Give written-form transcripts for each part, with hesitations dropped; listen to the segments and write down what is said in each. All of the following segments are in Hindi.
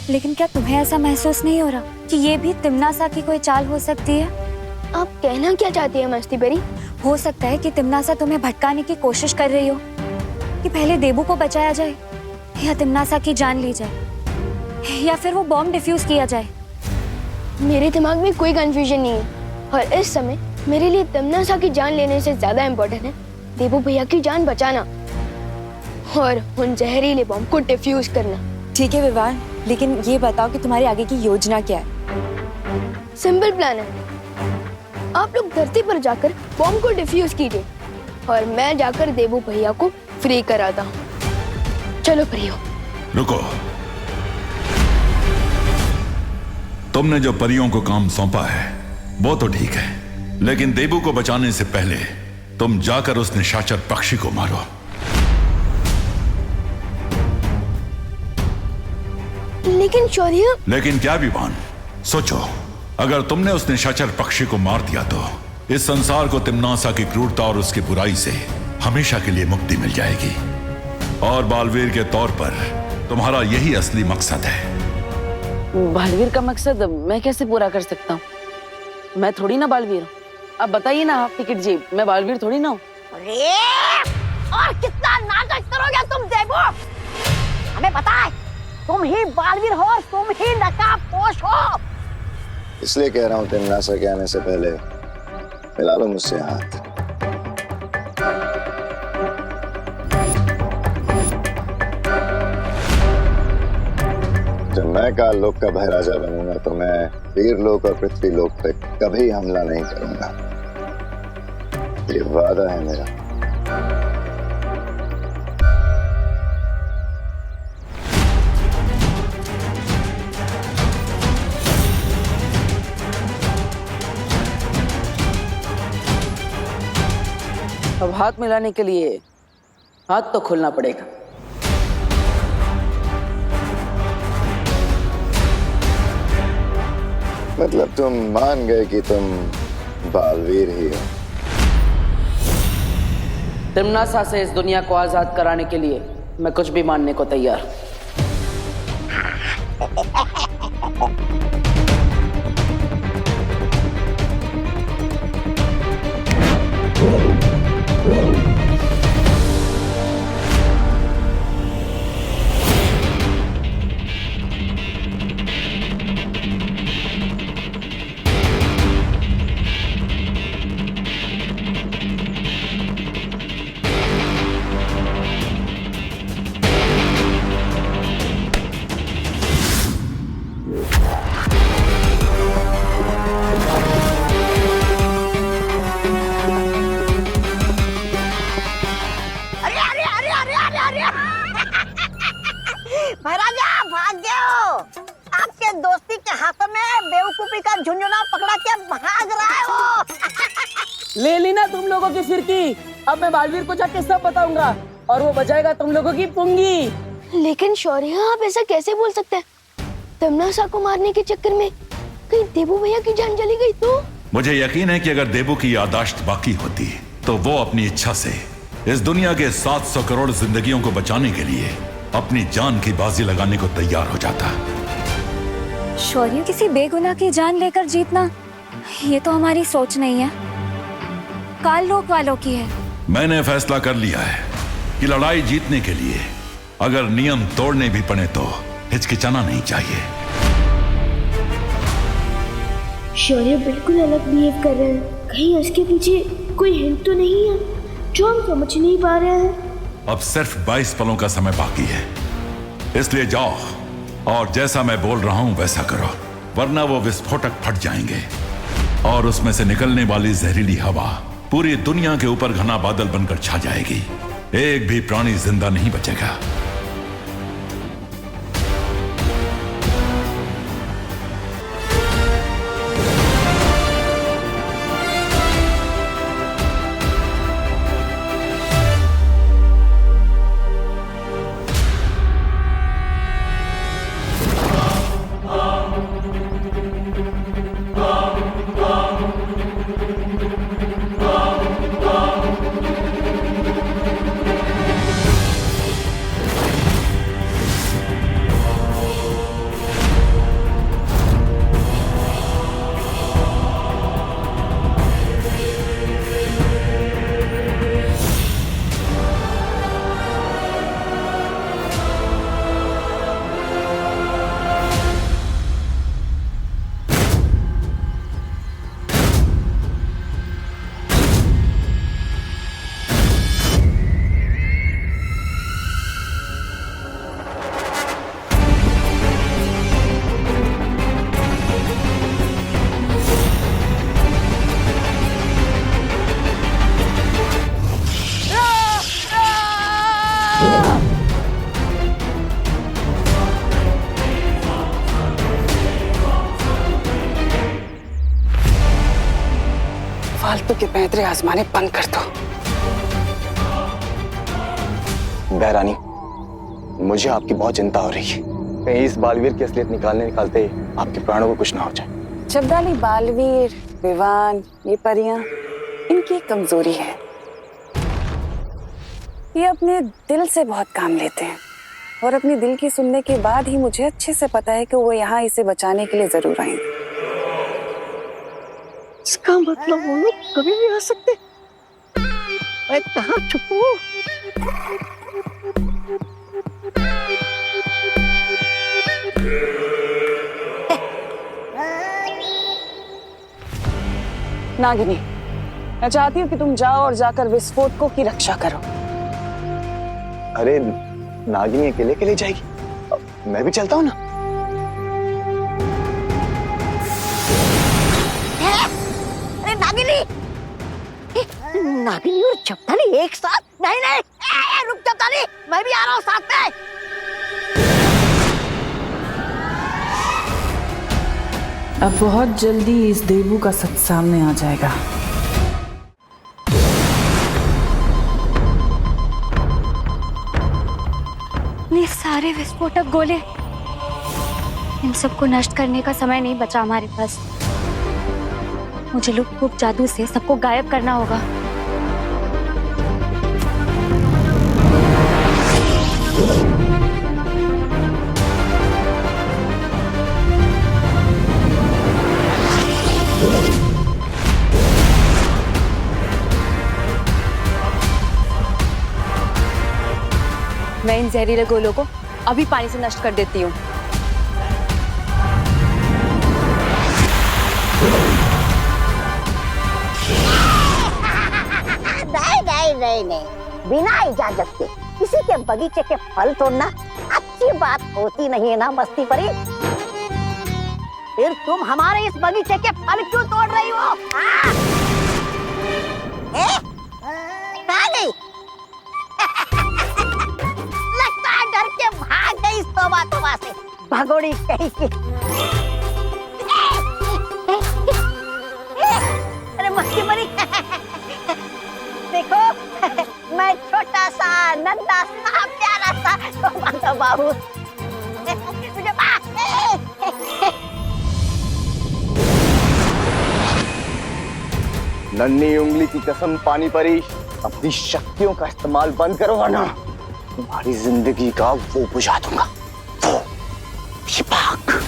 लेकिन क्या तुम्हें ऐसा महसूस नहीं हो रहा कि ये भी तिम्नासा की कोई चाल हो सकती है? आप कहना क्या चाहती हैं मस्ती बेरी? हो सकता है कि तिम्नासा तुम्हें भटकाने की कोशिश कर रही हो कि पहले देबू को बचाया जाए या तिम्नासा की जान ली जाए या फिर वो बॉम्ब डिफ्यूज किया जाए। मेरे दिमाग में कोई कंफ्यूजन नहीं है और इस समय मेरे लिए तिम्नासा की जान लेने से ज्यादा इम्पोर्टेंट है देबू भैया की जान बचाना और उन जहरीले बॉम्ब को डिफ्यूज करना। ठीक है विवान, लेकिन ये बताओ कि तुम्हारी आगे की योजना क्या है? सिंपल प्लान है। आप लोग धरती पर जाकर बॉम्ब को डिफ्यूज कीजिए और मैं जाकर देबू भैया को फ्री कराता हूँ। चलो प्रियो। रुको, तुमने जो परियों को काम सौंपा है वो तो ठीक है, लेकिन देबू को बचाने से पहले तुम जाकर उस निशाचर पक्षी को मारो। लेकिन शौर्य। लेकिन क्या विवान? सोचो, अगर तुमने उस निशाचर पक्षी को मार दिया तो इस संसार को तिम्नासा की क्रूरता और उसकी बुराई से हमेशा के लिए मुक्ति मिल जाएगी। और बालवीर के तौर पर तुम्हारा यही असली मकसद है। बालवीर का मकसद मैं कैसे पूरा कर सकता हूँ? मैं थोड़ी ना बालवीर हूँ। अब बताइए ना आप टिकट जी, मैं बालवीर थोड़ी ना हूँ। अरे और कितना नाटक करोगे तुम देबू? हमें पता है तुम ही बालवीर हो और तुम ही नकाबपोश हो। इसलिए कह रहा हूँ तिम्नासा के आने से पहले मिला लो मुझसे हाथ। जब मैं काल लोक का भयराजा बनूंगा तो मैं वीर लोक और पृथ्वी लोक पे कभी हमला नहीं करूंगा। ये वादा है मेरा। अब हाथ मिलाने के लिए हाथ तो खोलना पड़ेगा। मतलब तुम मान गए कि तुम बालवीर ही हो? तिम्नासा से इस दुनिया को आजाद कराने के लिए मैं कुछ भी मानने को तैयार हूं। महाराजा भाग गए। आपके दोस्ती के हाथों में बेवकूफी का झुंझुना पकड़ा के भाग रहा है वो। ले ली ना तुम लोगों की फिरकी। अब मैं बालवीर को जाके सब बताऊंगा और वो बजाएगा तुम लोगों की पुंगी। लेकिन शौर्य, आप ऐसा कैसे बोल सकते हैं? तिम्नासा को मारने के चक्कर में कहीं देबू भैया की जान चली गई तो? मुझे यकीन है कि अगर देबू की याददाश्त बाकी होती तो वो अपनी इच्छा से इस दुनिया के 700 करोड़ जिंदगियों को बचाने के लिए अपनी जान की बाजी लगाने को तैयार हो जाता। शौर्य, किसी बेगुनाह की जान लेकर जीतना ये तो हमारी सोच नहीं है, काल लोक वालों की है। मैंने फैसला कर लिया है कि लड़ाई जीतने के लिए अगर नियम तोड़ने भी पड़े तो हिचकिचाना नहीं चाहिए। शौर्य बिल्कुल अलग बिहेव कर रहे हैं। कहीं उसके पीछे कोई हिंट तो नहीं है जो हम समझ नहीं पा रहे हैं? अब सिर्फ 22 पलों का समय बाकी है, इसलिए जाओ और जैसा मैं बोल रहा हूं वैसा करो, वरना वो विस्फोटक फट जाएंगे और उसमें से निकलने वाली जहरीली हवा पूरी दुनिया के ऊपर घना बादल बनकर छा जाएगी। एक भी प्राणी जिंदा नहीं बचेगा। के पैतरे आजमाने बंद कर दो। बहरानी, मुझे आपकी बहुत चिंता हो रही है। कहीं इस बालवीर की असलियत निकालते आपके प्राणों को कुछ ना हो जाए। शब्दाली, बालवीर, विवान, ये परियां, इनकी एक कमजोरी है, ये अपने दिल से बहुत काम लेते हैं और अपने दिल की सुनने के बाद ही मुझे अच्छे से पता है कि वो यहाँ इसे बचाने के लिए जरूर आएंगे। इसका मतलब वो लोग कभी भी आ सकते। मैं कहाँ छुपू? नागिनी, मैं चाहती हूँ कि तुम जाओ और जाकर विस्फोटकों की रक्षा करो। अरे नागिनी अकेले के लिए जाएगी, मैं भी चलता हूँ ना। अरे नागिनी, नागिनी और चपताली एक साथ? नहीं नहीं, रुक चपताली, मैं भी आ रहा हूँ साथ में। अब बहुत जल्दी इस देवू का सच सामने आ जाएगा। ये सारे विस्फोटक गोले, इन सबको नष्ट करने का समय नहीं बचा हमारे पास। मुझे लुक जादू से सबको गायब करना होगा। मैं इन जहरीले गोलों को अभी पानी से नष्ट कर देती हूँ। नहीं, बिना इजाजत के किसी के बगीचे के फल तोड़ना अच्छी बात होती नहीं है ना मस्ती परी। फिर तुम हमारे इस बगीचे के फल क्यों तोड़ रही हो? कहाँ गई? लगता है डर के भाग गई तोबा से, भगोड़ी कहीं की। अरे मस्ती परी, देखो मैं छोटा सा नन्हा सा प्यारा सा तो बाबू मुझे नन्ही उंगली की कसम पानी परी, अपनी शक्तियों का इस्तेमाल बंद करो वरना तुम्हारी जिंदगी का वो बुझा दूंगा, वो शिपाक।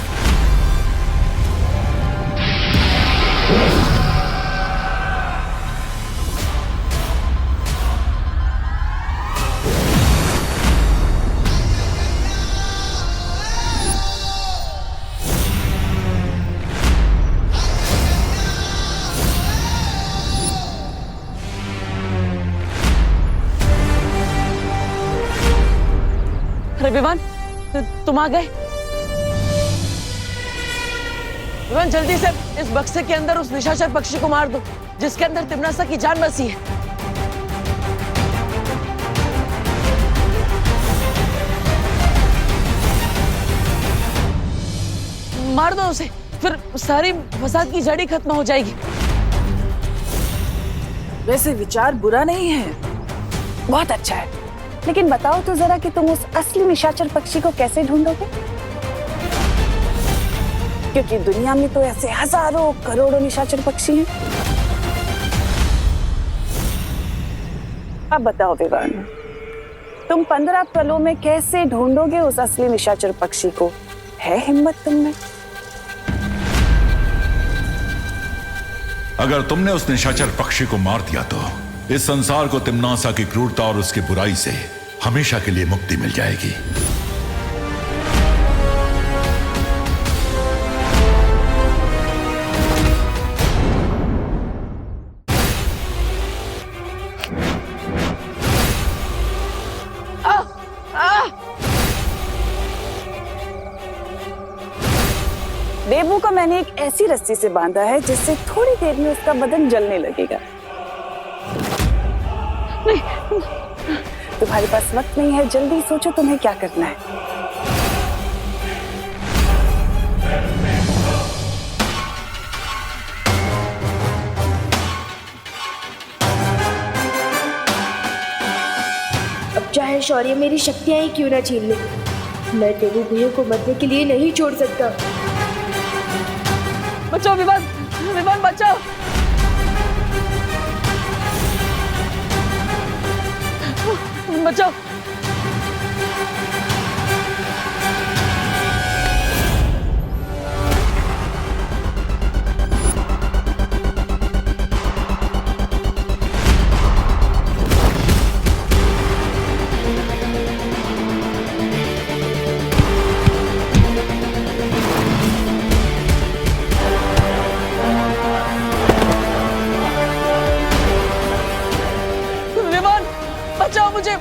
अरे विवान, तुम आ गए। विवान, जल्दी से इस बक्से के अंदर उस निशाचर पक्षी को मार दो जिसके अंदर तिमनासा की जान बसी है। मार दो उसे, फिर सारी फसाद की जड़ी खत्म हो जाएगी। वैसे विचार बुरा नहीं है, बहुत अच्छा है, लेकिन बताओ तो जरा कि तुम उस असली निशाचर पक्षी को कैसे ढूंढोगे? क्योंकि दुनिया में तो ऐसे हजारों करोड़ों निशाचर पक्षी हैं। अब बताओ विवान, तुम 15 पलों में कैसे ढूंढोगे उस असली निशाचर पक्षी को? है हिम्मत तुम में? अगर तुमने उस निशाचर पक्षी को मार दिया तो इस संसार को तिमनासा की क्रूरता और उसकी बुराई से हमेशा के लिए मुक्ति मिल जाएगी। देवू को मैंने एक ऐसी रस्सी से बांधा है जिससे थोड़ी देर में उसका बदन जलने लगेगा। नहीं, तुम्हारे पास वक्त नहीं है, जल्दी सोचो तुम्हें क्या करना है। शौर्य मेरी शक्तियां ही क्यों ना छीन ले, मैं देवू भैया को मरने के लिए नहीं छोड़ सकता। बचाओ विमान, विमान बचाओ। बचाओ। विमान बचाओ मुझे।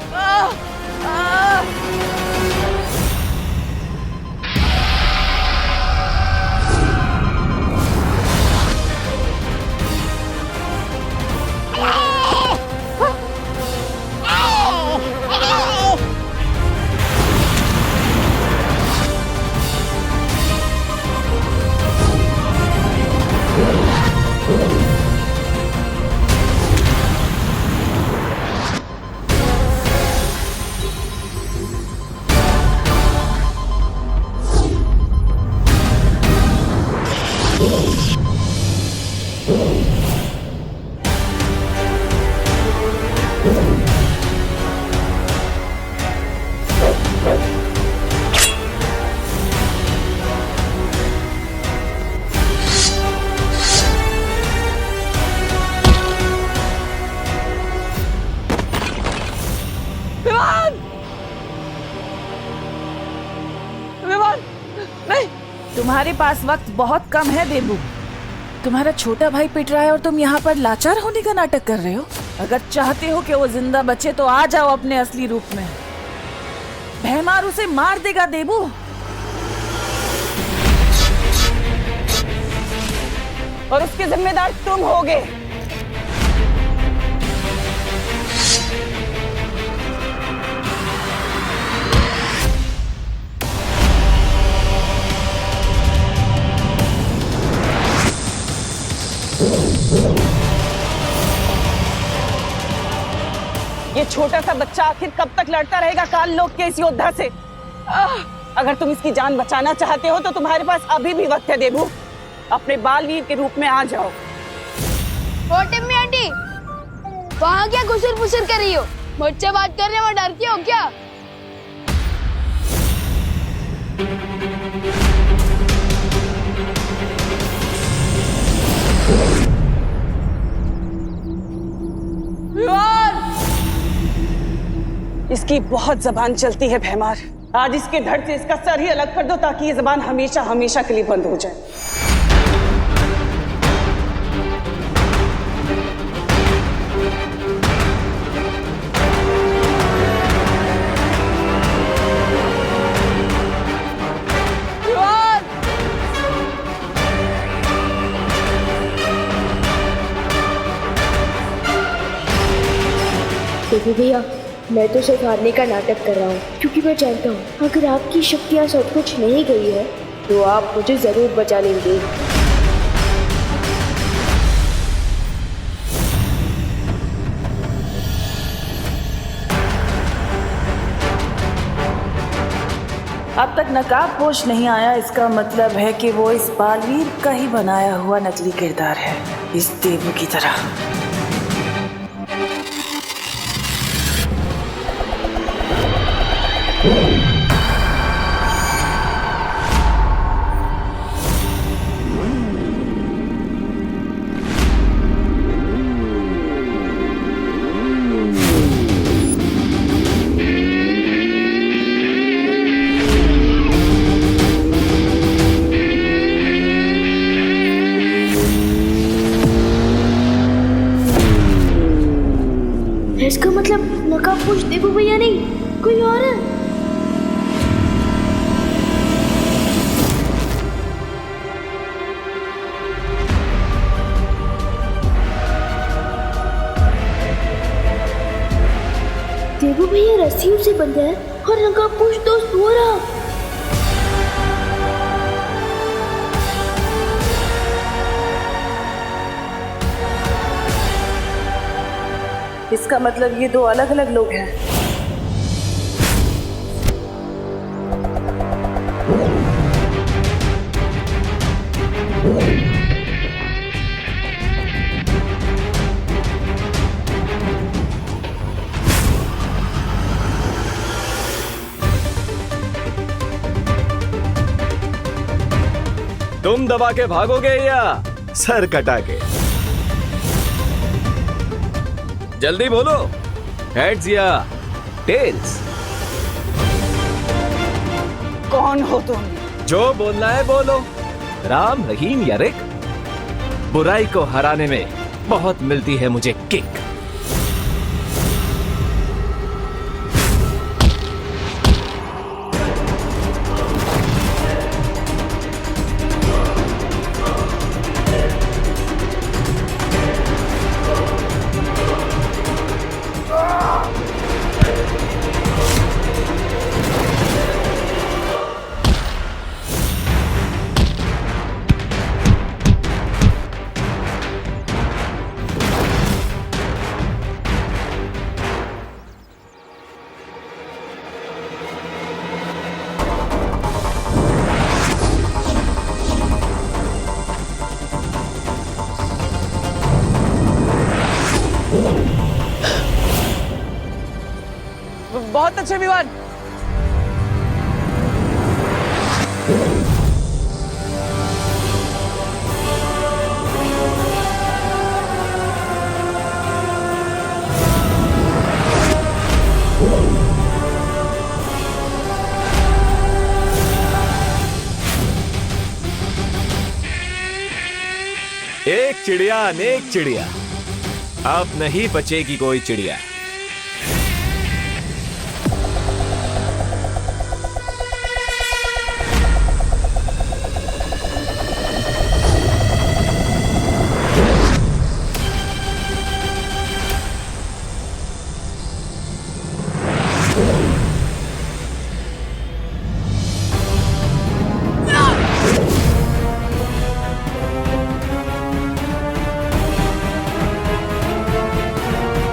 विमान, विमान नहीं। तुम्हारे पास वक्त बहुत कम है देबू। तुम्हारा छोटा भाई पिट रहा है और तुम यहाँ पर लाचार होने का नाटक कर रहे हो। अगर चाहते हो कि वो जिंदा बचे तो आ जाओ अपने असली रूप में। भैमार उसे मार देगा देबू। और उसके जिम्मेदार तुम होगे। ये छोटा सा बच्चा आखिर कब तक लड़ता रहेगा काल लोक के इस योद्धा से? अगर तुम इसकी जान बचाना चाहते हो तो तुम्हारे पास अभी भी वक्त है देबू। अपने बालवीर के रूप में आ जाओ। टिम्मी आंटी, वहाँ क्या घुसर फुसर कर रही हो? मुझसे बात करने में डरती हो क्या? इसकी बहुत जबान चलती है भैमार। आज इसके धड़ से इसका सर ही अलग कर दो ताकि ये जबान हमेशा हमेशा के लिए बंद हो जाए। देखो भैया, मैं तो सिर्फ हारने का नाटक कर रहा हूँ, क्योंकि मैं जानता हूँ अगर आपकी शक्तियाँ सचमुच नहीं गई है तो आप मुझे जरूर बचा लेंगे। अब तक नकाबपोश नहीं आया, इसका मतलब है कि वो इस बालवीर का ही बनाया हुआ नकली किरदार है, इस देवू की तरह। इसका मतलब नकाबपोश देवू भैया नहीं, कोई और है। देवू भैया रस्सियों से बंधा है और नकाबपोश दोस्त वो रहा। इसका मतलब ये दो अलग अलग लोग हैं। तुम दबा के भागोगे या सर कटा के? जल्दी बोलो, हेड्स या टेल्स? कौन हो तुम? जो बोलना है बोलो, राम, रहीम या रिक। बुराई को हराने में बहुत मिलती है मुझे किक। बहुत अच्छे विवान। एक चिड़िया अनेक चिड़िया, अब नहीं बचेगी कोई चिड़िया।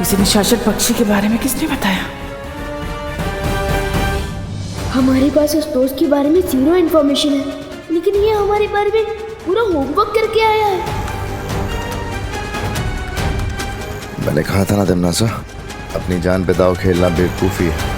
इसे निशाचर पक्षी के बारे में किसने बताया? हमारे पास उस दोस्त के बारे में 0 इन्फॉर्मेशन है, लेकिन ये हमारे बारे में पूरा होमवर्क करके आया है। मैंने कहा था ना तिम्नासा, अपनी जान पे दाव खेलना बेवकूफी है।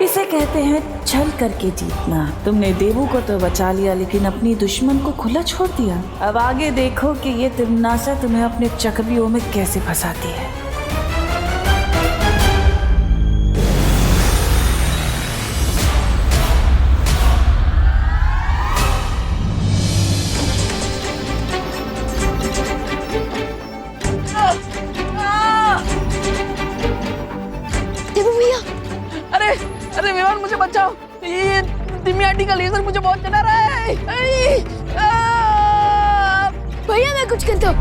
इसे कहते हैं छल करके जीतना। तुमने देवू को तो बचा लिया, लेकिन अपनी दुश्मन को खुला छोड़ दिया। अब आगे देखो कि ये तिम्नासा तुम्हें अपने चक्रव्यूह में कैसे फंसाती है। देवू भैया, अरे अरे विवान, मुझे बचाओ, ये तिम्मी आंटी का लेजर मुझे बहुत जला रहा है। भैया मैं कुछ करता हूँ।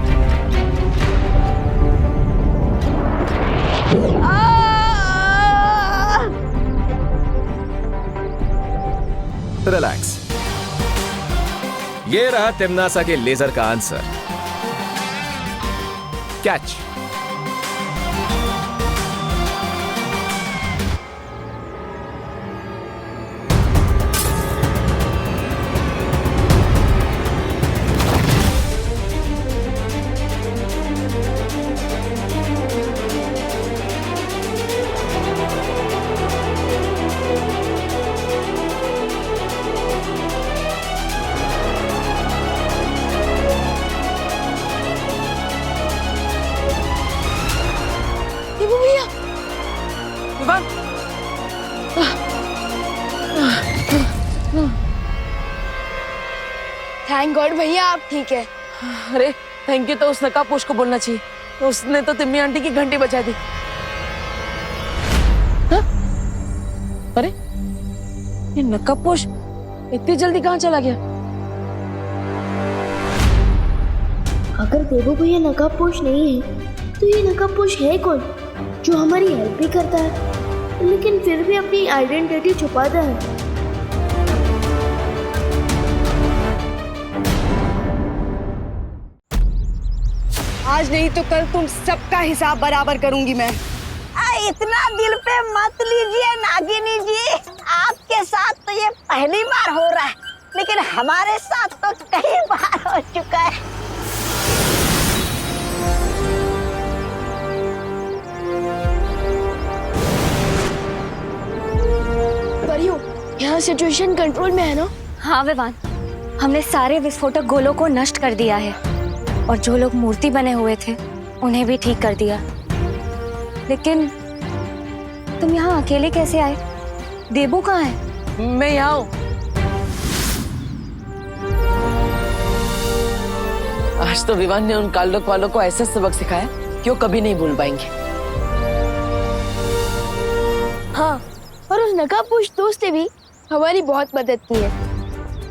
रिलैक्स, ये रहा तिम्नासा के लेजर का आंसर। कैच। देवू भैया, विवान, थैंक गॉड भैया आप ठीक है। अरे थैंक यू तो उस नकाबपोश को बोलना चाहिए, उसने तो तिम्मी आंटी की घंटी बचा दी। हाँ? अरे ये नकाबपोश इतनी जल्दी कहाँ चला गया? अगर देवू भैया नकाबपोश नहीं है तो ये नकाबपोश है कौन जो हमारी हेल्प भी करता है लेकिन फिर भी अपनी आइडेंटिटी छुपाता है? आज नहीं तो कल तुम सबका हिसाब बराबर करूंगी मैं। इतना दिल पे मत लीजिए नागिनी जी, आपके साथ तो ये पहली बार हो रहा है, लेकिन हमारे साथ तो कई बार हो चुका है। परियो, यहाँ सिचुएशन कंट्रोल में है ना? हाँ विवान, हमने सारे विस्फोटक गोलों को नष्ट कर दिया है और जो लोग मूर्ति बने हुए थे उन्हें भी ठीक कर दिया। लेकिन तुम यहाँ अकेले कैसे आए? देबू कहाँ है? मैं यहाँ हूँ। आज तो विवान ने उन काल्लोक वालों को ऐसा सबक सिखाया कि वो कभी नहीं भूल पाएंगे। हाँ, और उस नकाबपोश दोस्त ने भी हमारी बहुत मदद की है।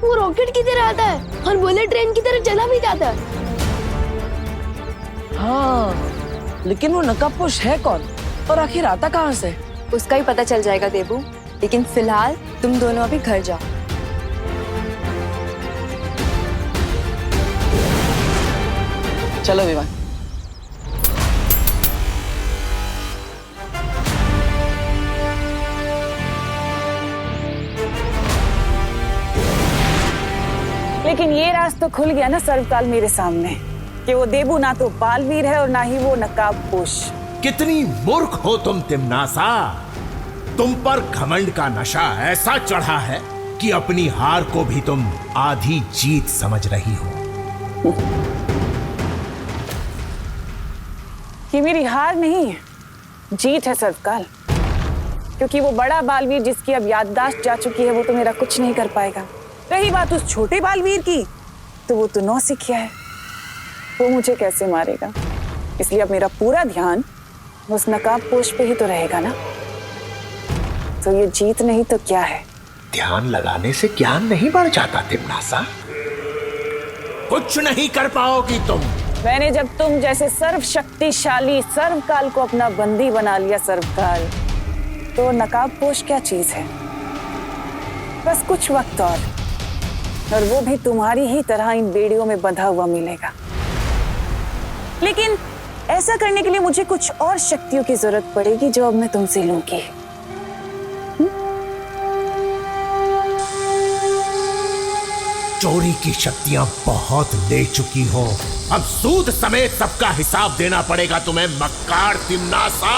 वो रॉकेट की तरह आता है और बुलेट ट्रेन की तरह चला भी जाता है। हाँ, लेकिन वो नकाबपोश है कौन और आखिर आता कहाँ से? उसका ही पता चल जाएगा देबू, लेकिन फिलहाल तुम दोनों अभी घर जाओ। चलो विवान। लेकिन ये राज तो खुल गया ना सर्वकाल मेरे सामने कि वो देबू ना तो बालवीर है और ना ही वो नकाबपोश। कितनी मूर्ख हो तुम तिम्नासा। तुम पर घमंड का नशा ऐसा चढ़ा है कि अपनी हार को भी तुम आधी जीत समझ रही हो। ये मेरी हार नहीं है, जीत है सर्वकाल, क्योंकि वो बड़ा बालवीर जिसकी अब याददाश्त जा चुकी है वो तो मेरा कुछ नहीं कर पाएगा। रही बात उस छोटे बालवीर की, तो वो तो नौसिखिया है, वो मुझे कैसे मारेगा। इसलिए अब मेरा पूरा ध्यान उस नकाबपोश पे ही तो रहेगा ना। तो ये जीत नहीं तो क्या है? ध्यान लगाने से ज्ञान नहीं बढ़ जाता तिम्नासा। कुछ नहीं कर पाओगी तुम। मैंने जब तुम जैसे सर्वशक्तिशाली सर्वकाल को अपना बंदी बना लिया सर्वकाल, तो नकाबपोश क्या चीज है? बस कुछ वक्त और वो भी तुम्हारी ही तरह इन बेड़ियों में बंधा हुआ मिलेगा। लेकिन ऐसा करने के लिए मुझे कुछ और शक्तियों की जरूरत पड़ेगी जो अब मैं तुमसे लूंगी। चोरी की शक्तियां बहुत ले चुकी हो, अब सूद समेत सबका हिसाब देना पड़ेगा तुम्हें मक्कार तिम्नासा।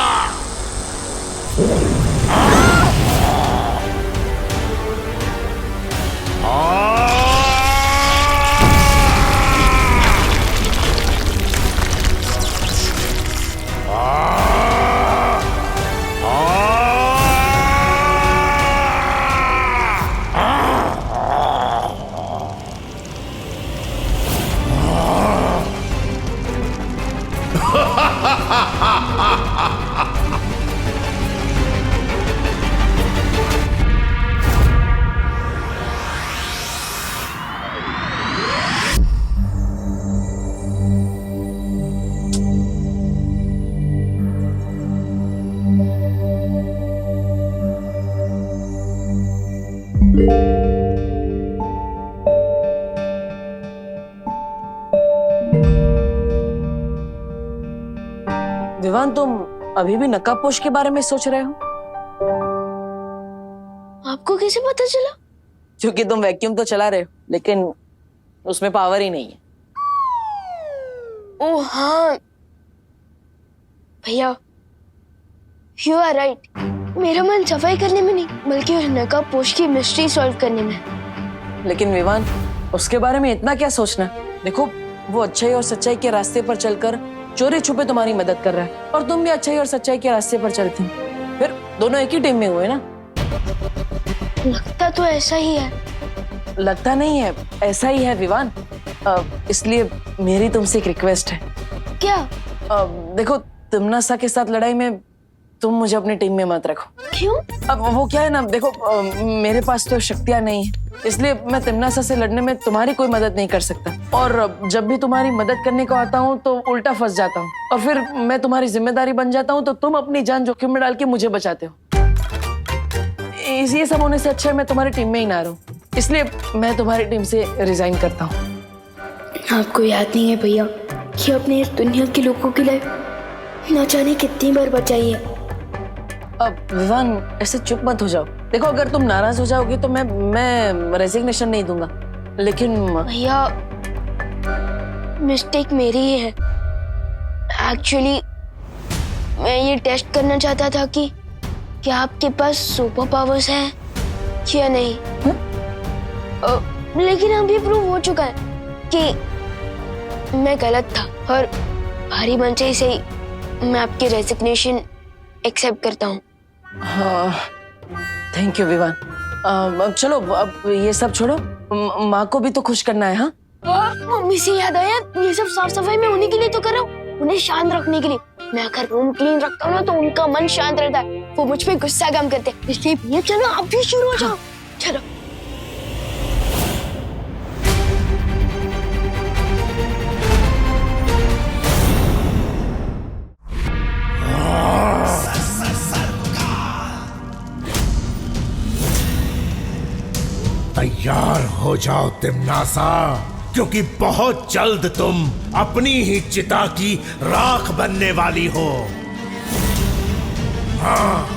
विवान, तुम अभी भी नकाबपोश के बारे में सोच रहे हो? आपको कैसे पता चला? क्योंकि तुम वैक्यूम तो चला रहे हो, लेकिन उसमें पावर ही नहीं है। ओह हाँ भैया, यू आर राइट। मेरा मन सफाई करने में नहीं बल्कि उस नकाबपोश की मिस्ट्री सॉल्व करने में। लेकिन विवान, उसके बारे में इतना क्या सोचना। देखो, वो अच्छाई और सच्चाई के रास्ते पर चलकर चोरी छुपे तुम्हारी मदद कर रहा है और तुम भी अच्छाई और सच्चाई के रास्ते पर चलती हो, फिर दोनों एक ही टीम में हुए ना। लगता तो ऐसा ही है। लगता नहीं है, ऐसा ही है विवान। इसलिए मेरी तुमसे एक रिक्वेस्ट है। क्या? देखो, तिम्नासा के साथ लड़ाई में तुम मुझे अपनी टीम में मत रखो। क्यों? अब वो क्या है ना, देखो मेरे पास तो शक्तियां नहीं है, इसलिए मैं तिमनासा से लड़ने में तुम्हारी कोई मदद नहीं कर सकता। और जब भी तुम्हारी मदद करने को आता हूँ तो उल्टा फंस जाता हूँ, और फिर मैं तुम्हारी जिम्मेदारी बन जाता हूँ तो तुम अपनी जान जोखिम में डाल के मुझे बचाते हो। ये सब होने से अच्छा है मैं तुम्हारी टीम में ही ना रहूं, इसलिए मैं तुम्हारी टीम से रिजाइन करता हूँ। आपको याद नहीं है भैया कि आपने इस दुनिया के लोगों के लिए न जाने कितनी बार बचाई है। अब विवान ऐसे चुप मत हो जाओ। देखो अगर तुम नाराज हो जाओगे तो मैं रेजिग्नेशन नहीं दूंगा, लेकिन भैया मिस्टेक मेरी ही है। एक्चुअली मैं ये टेस्ट करना चाहता था कि क्या आपके पास सुपर पावर्स हैं या नहीं। लेकिन अब ये प्रूव हो चुका है कि मैं गलत था, और भारी मंचाई से ही मैं आपकी रेजिग्नेशन एक्सेप्ट करता हूँ। हाँ थैंक यू विवान। अब चलो, अब ये सब छोड़ो, माँ को भी तो खुश करना है। हाँ मम्मी से याद आया, ये सब साफ सफाई में उन्हीं के लिए तो कर रहा हूँ, उन्हें शांत रखने के लिए। मैं अगर रूम क्लीन रखता हूँ ना तो उनका मन शांत रहता है, वो मुझ पे गुस्सा कम करते हैं। इसलिए भैया चलो आप भी शुरू हो जाओ। चलो तैयार हो जाओ तिमनासा, क्योंकि बहुत जल्द तुम अपनी ही चिता की राख बनने वाली हो। हाँ।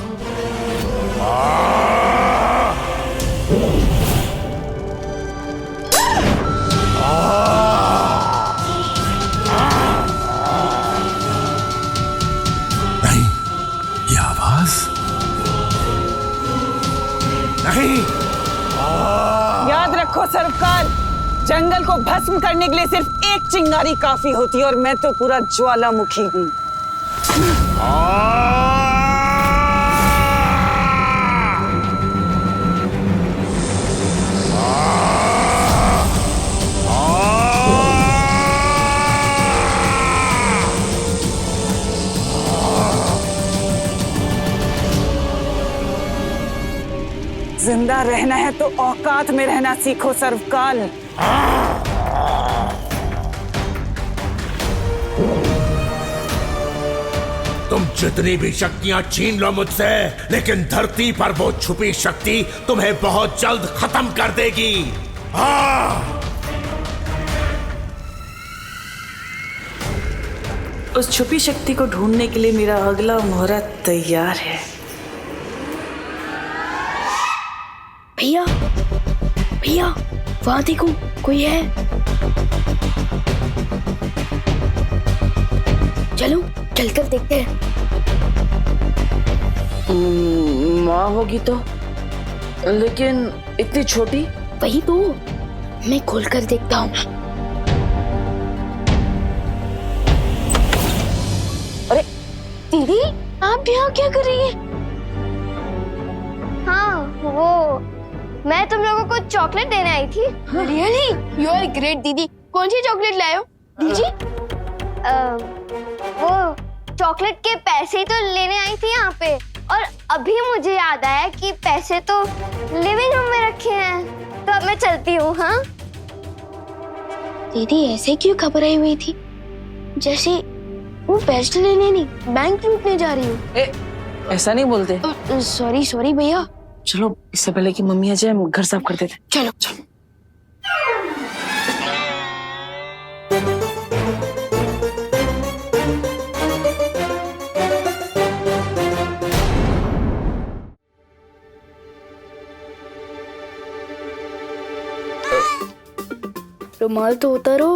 नहीं, ये आवाज नहीं। याद रखो सर्वकार, जंगल को भस्म करने के लिए सिर्फ एक चिंगारी काफी होती है, और मैं तो पूरा ज्वालामुखी हूँ। जिंदा रहना है तो औकात में रहना सीखो सर्वकाल। तुम जितनी भी शक्तियां छीन लो मुझसे, लेकिन धरती पर वो छुपी शक्ति तुम्हें बहुत जल्द खत्म कर देगी। उस छुपी शक्ति को ढूंढने के लिए मेरा अगला मुहूर्त तैयार है। भैया भैया वहां देखो, कोई है। चलो चलकर देखते हैं। माँ होगी तो, लेकिन इतनी छोटी। वही तो, मैं खोलकर देखता हूँ। अरे दीदी, आप यहाँ क्या कर रही हैं? हाँ, वो मैं तुम लोगों को चॉकलेट देने आई थी। रियली? यू आर ग्रेट दीदी। कौन सी चॉकलेट लाए हो दीदी? वो चॉकलेट के पैसे तो लेने आई थी यहाँ पे, और अभी मुझे याद आया कि पैसे तो लिविंग रूम में रखे हैं, तो अब मैं चलती हूँ। हाँ दीदी, ऐसे क्यों घबराई हुई थी, जैसे वो पैसे लेने नहीं बैंक लूटने जा रही हूँ। ऐसा नहीं बोलते। सॉरी सॉरी भैया। चलो, इससे पहले कि मम्मी आ जाए हम घर साफ कर देते। चलो रुमाल तो उतारो।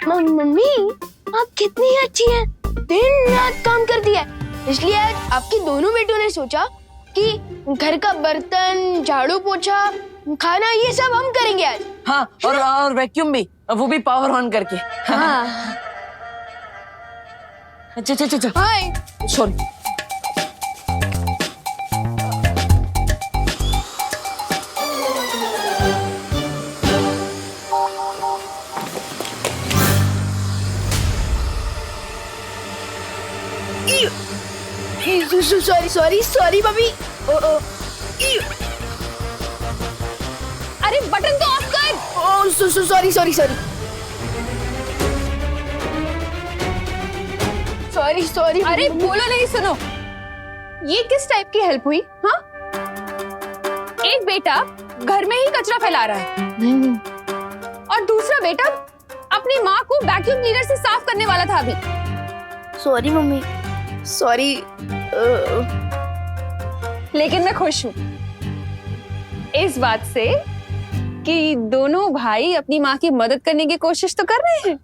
मम्मी, आप कितनी अच्छी हैं, दिन रात काम करती है। इसलिए आज आपकी दोनों बेटों ने सोचा कि घर का बर्तन, झाड़ू पोछा, खाना, ये सब हम करेंगे आज। हाँ, और वैक्यूम भी, वो भी पावर ऑन करके। हाँ। अच्छा। हाय। सॉरी। Sorry mummy. अरे बटन तो ऑफ कर। Sorry sorry. अरे बोलो नहीं, सुनो, ये किस टाइप की हेल्प हुई? हाँ, एक बेटा घर में ही कचरा फैला रहा है और दूसरा बेटा अपनी माँ को वैक्यूम क्लीनर से साफ करने वाला था अभी। Sorry mummy, sorry. लेकिन मैं खुश हूँ इस बात से कि दोनों भाई अपनी माँ की मदद करने की कोशिश तो कर रहे हैं,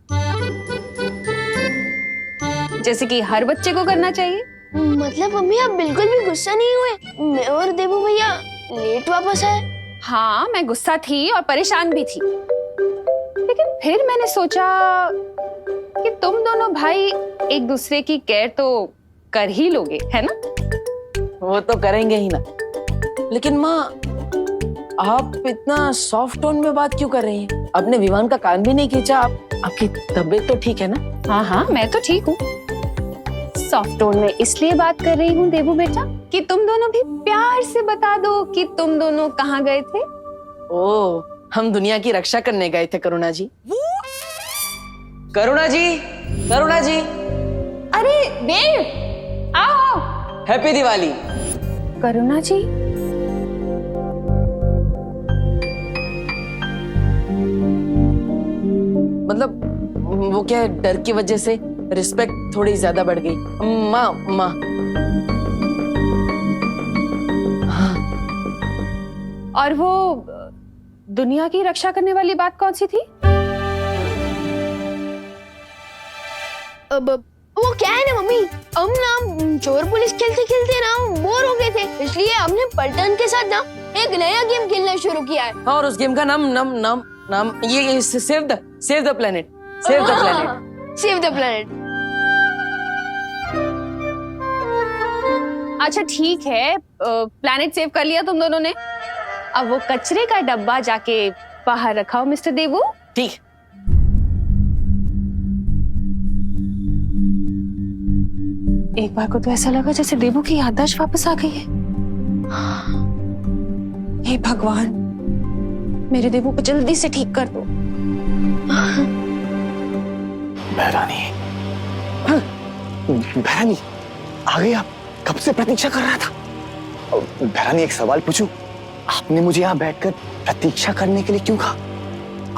जैसे कि हर बच्चे को करना चाहिए। मतलब मम्मी आप बिल्कुल भी गुस्सा नहीं हुए? मैं और देबू भैया लेट वापस आए। हाँ, मैं गुस्सा थी और परेशान भी थी, लेकिन फिर मैंने सोचा कि तुम दोनों भाई एक दूसरे की केयर तो कर ही लोगे, है ना? वो तो करेंगे ही ना। लेकिन माँ, आप इतना सॉफ्ट टोन में बात क्यों कर रही हैं? आपने विवान का कान भी नहीं खींचा। आपकी तबीयत तो ठीक है ना? हाँ, मैं तो ठीक हूँ। सॉफ्ट टोन में इसलिए बात कर रही हूँ देबू बेटा कि तुम दोनों भी प्यार से बता दो कि तुम दोनों कहाँ गए थे। ओ, हम दुनिया की रक्षा करने गए थे करुणा जी। करुणा जी, करुणा जी। अरे देव, आओ। हैप्पी दिवाली। करुणा जी, मतलब वो क्या है, डर की वजह से रिस्पेक्ट थोड़ी ज्यादा बढ़ गई। माँ। हाँ। और वो दुनिया की रक्षा करने वाली बात कौन सी थी? अब वो क्या है ना मम्मी, हम ना चोर पुलिस खेलते खेलते ना बोर हो गए थे, इसलिए हमने पलटन के साथ ना एक नया गेम खेलना शुरू किया है। और उस गेम का नाम ये save the planet. Save the planet. अच्छा ठीक है, प्लैनेट सेव कर लिया तुम दोनों ने। अब वो कचरे का डब्बा जाके बाहर रखाओ मिस्टर देबू। ठीक। एक बार को तो ऐसा लगा जैसे देबू की याददाश्त वापस आ गई है। हे भगवान, मेरे देबू को जल्दी से ठीक कर दो। बहरानी, बहरानी आ गई आप? कब से प्रतीक्षा कर रहा था। बहरानी एक सवाल पूछूं, आपने मुझे यहाँ बैठकर प्रतीक्षा करने के लिए क्यों कहा?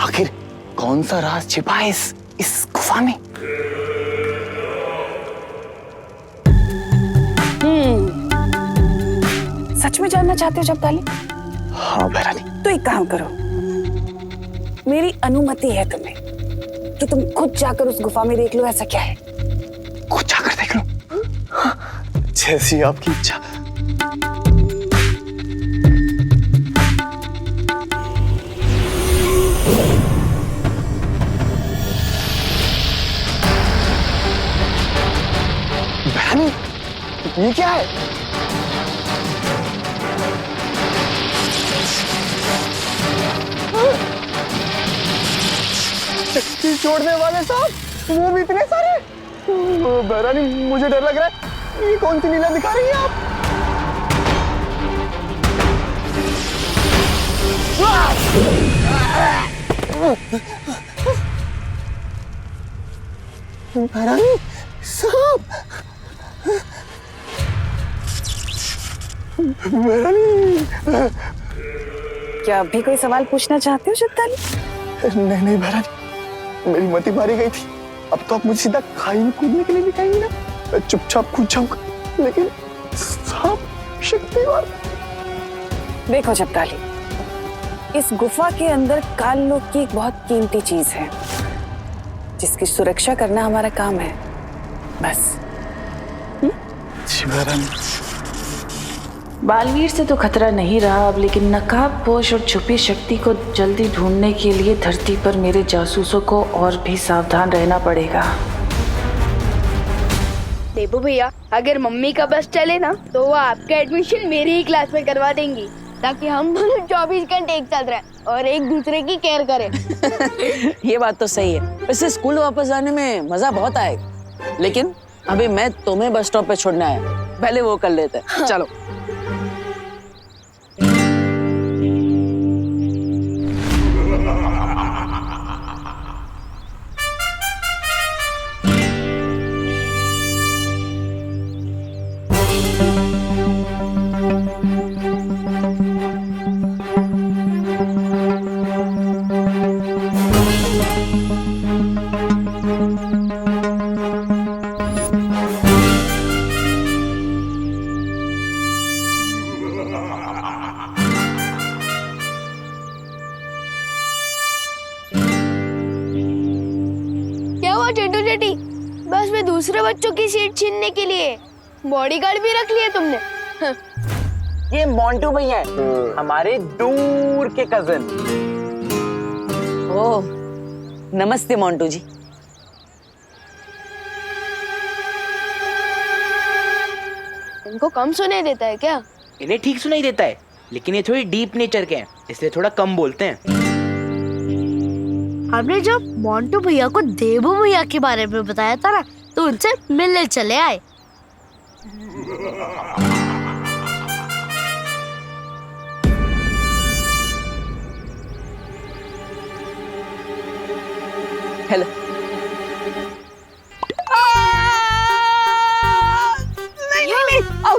आखिर कौन सा राज छिपा है इस गुफा में? सच में जानना चाहते हो जगदाली? हाँ बहरानी। तो एक काम करो, मेरी अनुमति है तुम्हें कि तुम खुद जाकर उस गुफा में देख लो ऐसा क्या है। खुद जाकर देख लो? जैसी आपकी इच्छा। बहनी, ये क्या है? शक्ति छोड़ने वाले साहब, वो भी इतने सारे। बहरानी मुझे डर लग रहा है। ये कौन सी लीला दिखा रही है आप? बहरानी साहब, बहरानी। क्या अभी कोई सवाल पूछना चाहते हो जगदाली? नहीं बहरानी, मेरी मति मारी गई थी। अब तो आप मुझे सीधा खाई में कूदने के लिए दिखाएंगे ना, मैं चुपचाप कूद जाऊंगा। लेकिन साहब शक्तिवान। देखो जगदाली, इस गुफा के अंदर काल लोक की एक बहुत कीमती चीज है जिसकी सुरक्षा करना हमारा काम है, बस। जी बहरानी। बालवीर से तो खतरा नहीं रहा अब, लेकिन नकाबपोश और छुपी शक्ति को जल्दी ढूंढने के लिए धरती पर मेरे जासूसों को और भी सावधान रहना पड़ेगा। देबू भैया, अगर मम्मी का बस चले ना तो वो आपका एडमिशन मेरी ही क्लास में करवा देंगी, ताकि हम दोनों 24 घंटे एक साथ रहें और एक दूसरे की केयर करें। ये बात तो सही है। वैसे स्कूल वापस जाने में मजा बहुत आएगा, लेकिन अभी मैं तुम्हें बस स्टॉप पे छोड़ने आया। पहले वो कर लेते हैं। चलो। क्या हुआ चिंटू चेटी? बस में दूसरे बच्चों की सीट छीनने के लिए बॉडीगार्ड भी रख लिया तुमने? ये मोंटू भैया है, हमारे दूर के कजन। ओह, नमस्ते मोंटू जी। इनको कम सुनाई देता है क्या? इन्हें ठीक सुनाई देता है, लेकिन ये थोड़ी डीप नेचर के हैं, इसलिए थोड़ा कम बोलते हैं। हमने जब मोंटू भैया को देबू भैया के बारे में बताया था ना, तो उनसे मिलने चले आए। हेलो। नहीं, आओ।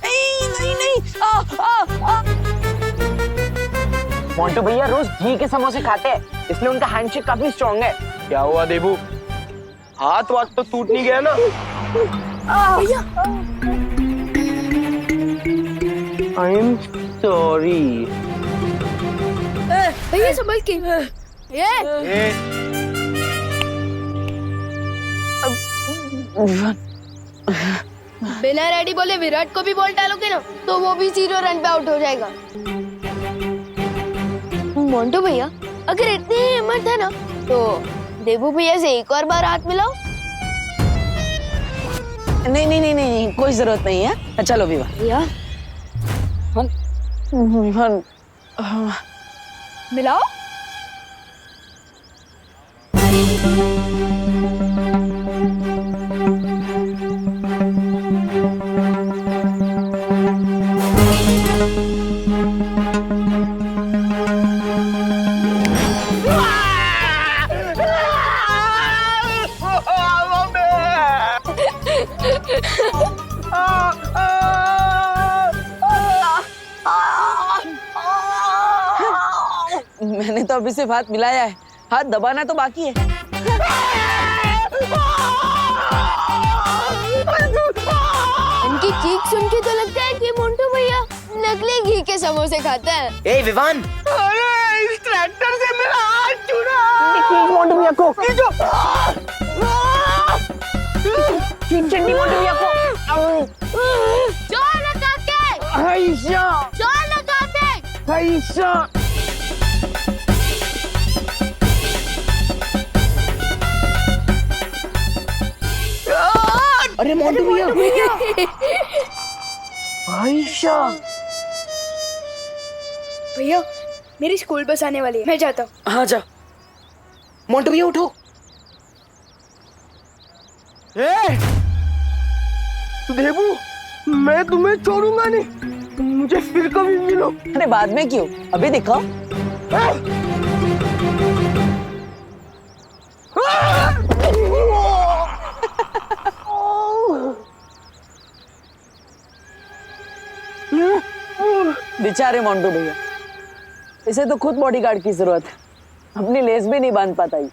नहीं, मोंटू भैया रोज घी के समोसे खाते हैं, इसलिए उनका हैंडशेक काफी स्ट्रॉन्ग है। क्या हुआ देबू, हाथ वाथ तो टूट नहीं गया ना? भैया आई एम सॉरी। भैया संभल के। बिना रेडी बोले विराट को भी बॉल डालोगे ना, तो वो भी 0 रन पे आउट हो जाएगा। मोंटू भैया अगर इतनी हिम्मत है ना, तो देबू भैया से एक और बार हाथ मिलाओ। नहीं, कोई जरूरत नहीं है। चलो विवाह। भैया मिलाओ। मैंने तो अभी सिर्फ हाथ मिलाया है, हाथ दबाना तो बाकी है। इनकी चीख सुन के तो लगता है कि मोंटू भैया नकली घी के समोसे खाते हैं। ए विवान, अरे इस ट्रैक्टर से मेरा हाथ चुरा। मोंटू भैया को मोंटू भैया को जोर लगा के, जोर लगा के। अरे मोंटू भैया, भैया मेरी स्कूल बस आने वाली है, मैं जाता हूँ। हाँ जा। मोंटू भैया उठो। देबू, मैं तुम्हें छोड़ूंगा नहीं, मुझे फिर कभी मिलो। अरे बाद में क्यों, अभी दिखाओ। बेचारे मोंटू भैया, इसे तो खुद बॉडीगार्ड की जरूरत है, अपनी लेस भी नहीं बांध पाता ही।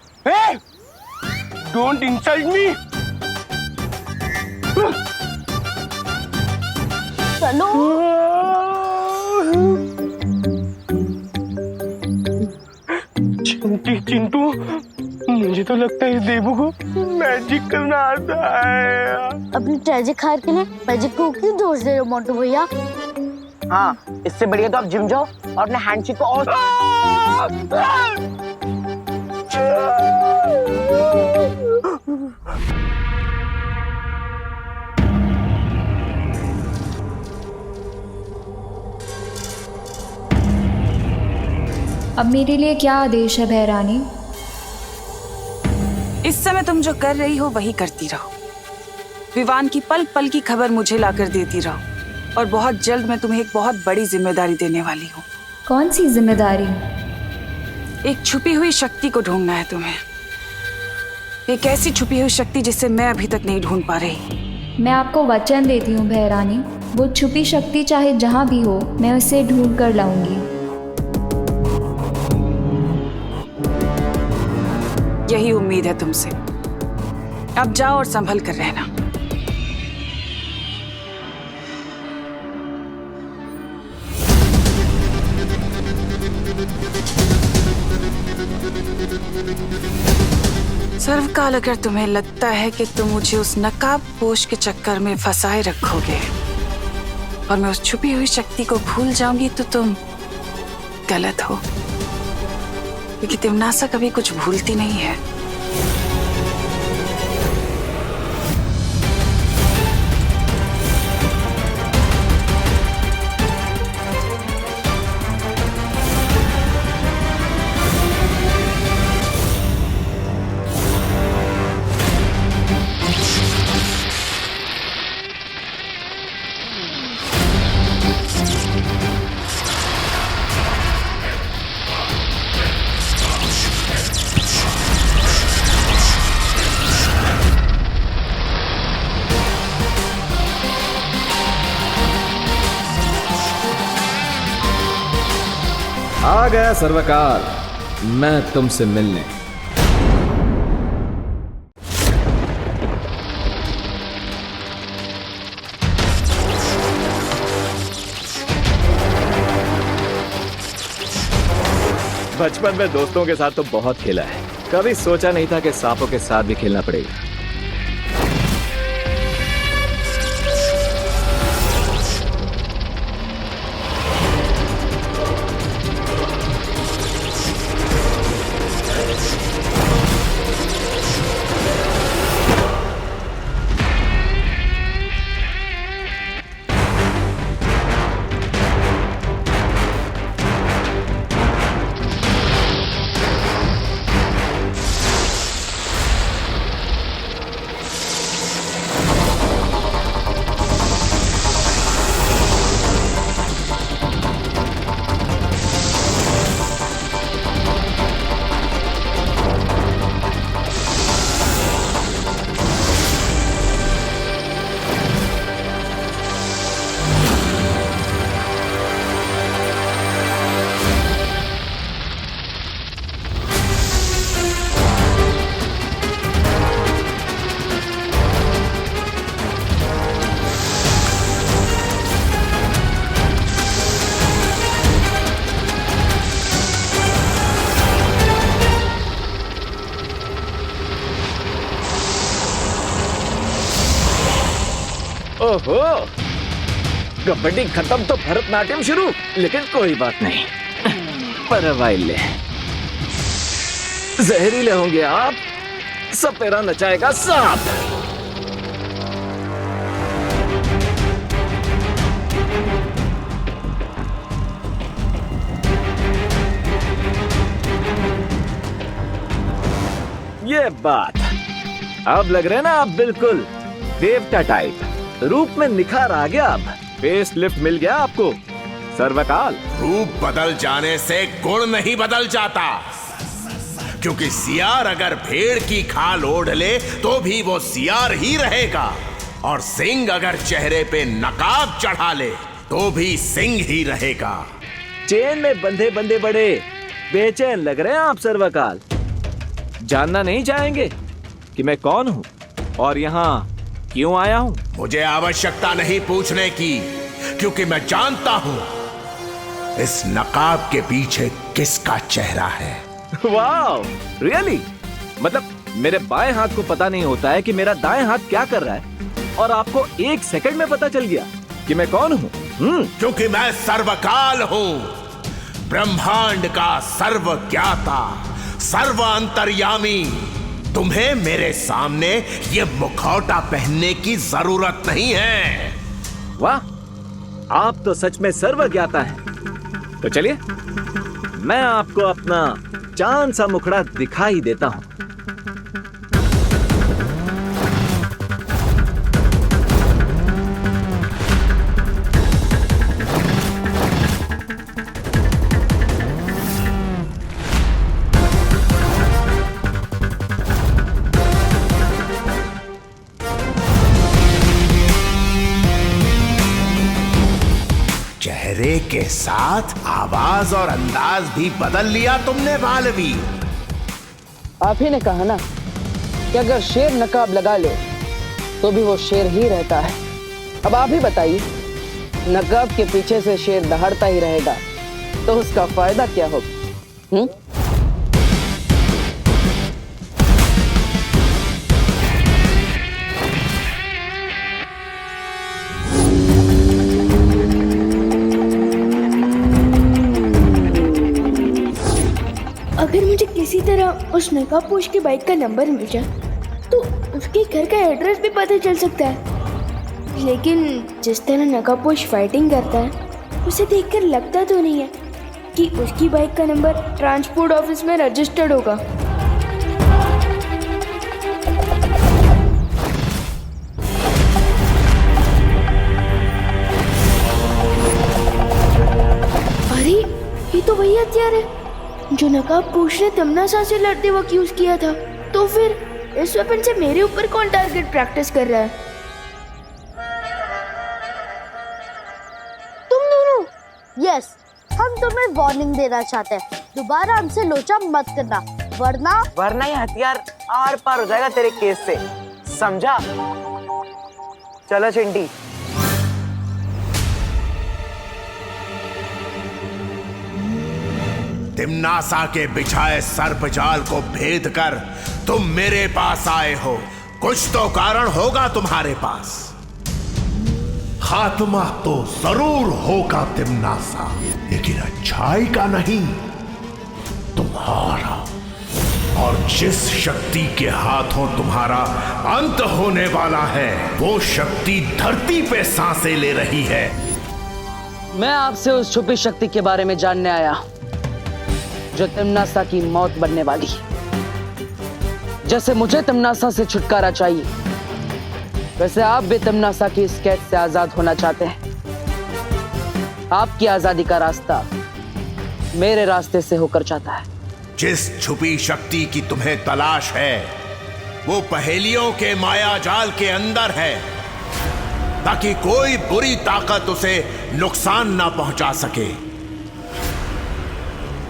Don't insult me. चलो। चिंटू, मुझे तो लगता है इस देबू को मैजिक करना आता है। अपनी ट्रेजिक हार के लिए मैजिक को क्यों दोष दे रहे हो मोंटू भैया? हाँ, इससे बढ़िया तो आप जिम जाओ और अपने हैंडशेक को और अब मेरे लिए क्या आदेश है बहरानी? इस समय तुम जो कर रही हो वही करती रहो। विवान की पल पल की खबर मुझे लाकर देती रहो और बहुत जल्द मैं तुम्हें एक बहुत बड़ी जिम्मेदारी देने वाली हूँ। कौन सी जिम्मेदारी? एक छुपी हुई शक्ति को ढूंढना है तुम्हें। एक ऐसी छुपी हुई शक्ति जिसे मैं अभी तक नहीं ढूंढ पा रही। मैं आपको वचन देती हूँ भैरानी, वो छुपी शक्ति चाहे जहाँ भी हो मैं उसे ढूंढ कर लाऊंगी। यही उम्मीद है तुमसे। अब जाओ और संभल कर रहना। सर्वकाल, अगर तुम्हें लगता है कि तुम मुझे उस नकाब पोश के चक्कर में फंसाए रखोगे और मैं उस छुपी हुई शक्ति को भूल जाऊंगी तो तुम गलत हो, क्योंकि तिमनासा कभी कुछ भूलती नहीं है। आ गया सर्वकाल, मैं तुमसे मिलने। बचपन में दोस्तों के साथ तो बहुत खेला है, कभी सोचा नहीं था कि सांपों के साथ भी खेलना पड़ेगा। ओहो, कबड्डी खत्म तो भरतनाट्यम शुरू, लेकिन कोई बात नहीं, परवाइले जहरीले होंगे आप, सपेरा नचाएगा सांप। ये बात, अब लग रहे ना आप बिल्कुल देवता टाइप, रूप में निखार आ गया, अब फेस लिफ्ट मिल गया आपको सर्वकाल। रूप बदल जाने से गुण नहीं बदल जाता, क्योंकि सियार अगर भेड़ की खाल ओढ़ ले तो भी वो सियार ही रहेगा, और सिंह अगर चेहरे पे नकाब चढ़ा ले तो भी सिंह ही रहेगा। चेन में बंधे बंधे बड़े बेचैन लग रहे हैं आप सर्वकाल। जानना नहीं चाहेंगे कि मैं कौन हूँ और यहाँ क्यों आया हूँ? मुझे आवश्यकता नहीं पूछने की, क्योंकि मैं जानता हूँ इस नकाब के पीछे किसका चेहरा है। Wow, really? मतलब मेरे बाएं हाथ को पता नहीं होता है कि मेरा दाएं हाथ क्या कर रहा है, और आपको एक सेकंड में पता चल गया कि मैं कौन हूँ? क्योंकि मैं सर्वकाल हूँ, ब्रह्मांड का सर्व ज्ञाता, सर्व अंतर्यामी। तुम्हें मेरे सामने ये मुखौटा पहनने की जरूरत नहीं है। वाह, आप तो सच में सर्वज्ञाता हैं। तो चलिए मैं आपको अपना चांद सा मुखड़ा दिखाई देता हूं। एक के साथ आवाज और अंदाज भी बदल लिया तुमने बालवी। आप ही ने कहा ना कि अगर शेर नकाब लगा ले तो भी वो शेर ही रहता है। अब आप ही बताइए, नकाब के पीछे से शेर दहाड़ता ही रहेगा तो उसका फायदा क्या होगा? अगर मुझे किसी तरह उस नकाबपोश की बाइक का नंबर मिल जाए तो उसके घर का एड्रेस भी पता चल सकता है। लेकिन जिस तरह नकाबपोश फाइटिंग करता है उसे देखकर लगता तो नहीं है कि उसकी बाइक का नंबर ट्रांसपोर्ट ऑफिस में रजिस्टर्ड होगा। अरे ये तो वही हथियार है जो नकाबपोश ने तमन्ना से लड़ते वक्त यूज किया था। तो फिर इस वेपन से मेरे ऊपर कौन टारगेट प्रैक्टिस कर रहा है? तुम दोनों। यस, हम तुम्हें वार्निंग देना चाहते हैं, दोबारा हमसे लोचा मत करना, वरना ये हथियार आर पार हो जाएगा तेरे केस से, समझा? चलो चिंटी। तिम्नासा के बिछाए सर्प जाल को भेद कर तुम मेरे पास आए हो। कुछ तो कारण होगा तुम्हारे पास। खात्मा तो जरूर होगा तिम्नासा, लेकिन अच्छाई का नहीं, तुम्हारा। और जिस शक्ति के हाथों तुम्हारा अंत होने वाला है वो शक्ति धरती पे सांसें ले रही है। मैं आपसे उस छुपी शक्ति के बारे में जानने आया जो तिम्नासा की मौत बनने वाली है। जैसे मुझे तिम्नासा से छुटकारा चाहिए, वैसे आप भी तिम्नासा की इस कैद से आजाद होना चाहते हैं। आपकी आजादी का रास्ता मेरे रास्ते से होकर जाता है। जिस छुपी शक्ति की तुम्हें तलाश है वो पहेलियों के माया जाल के अंदर है, ताकि कोई बुरी ताकत उसे नुकसान ना पहुंचा सके।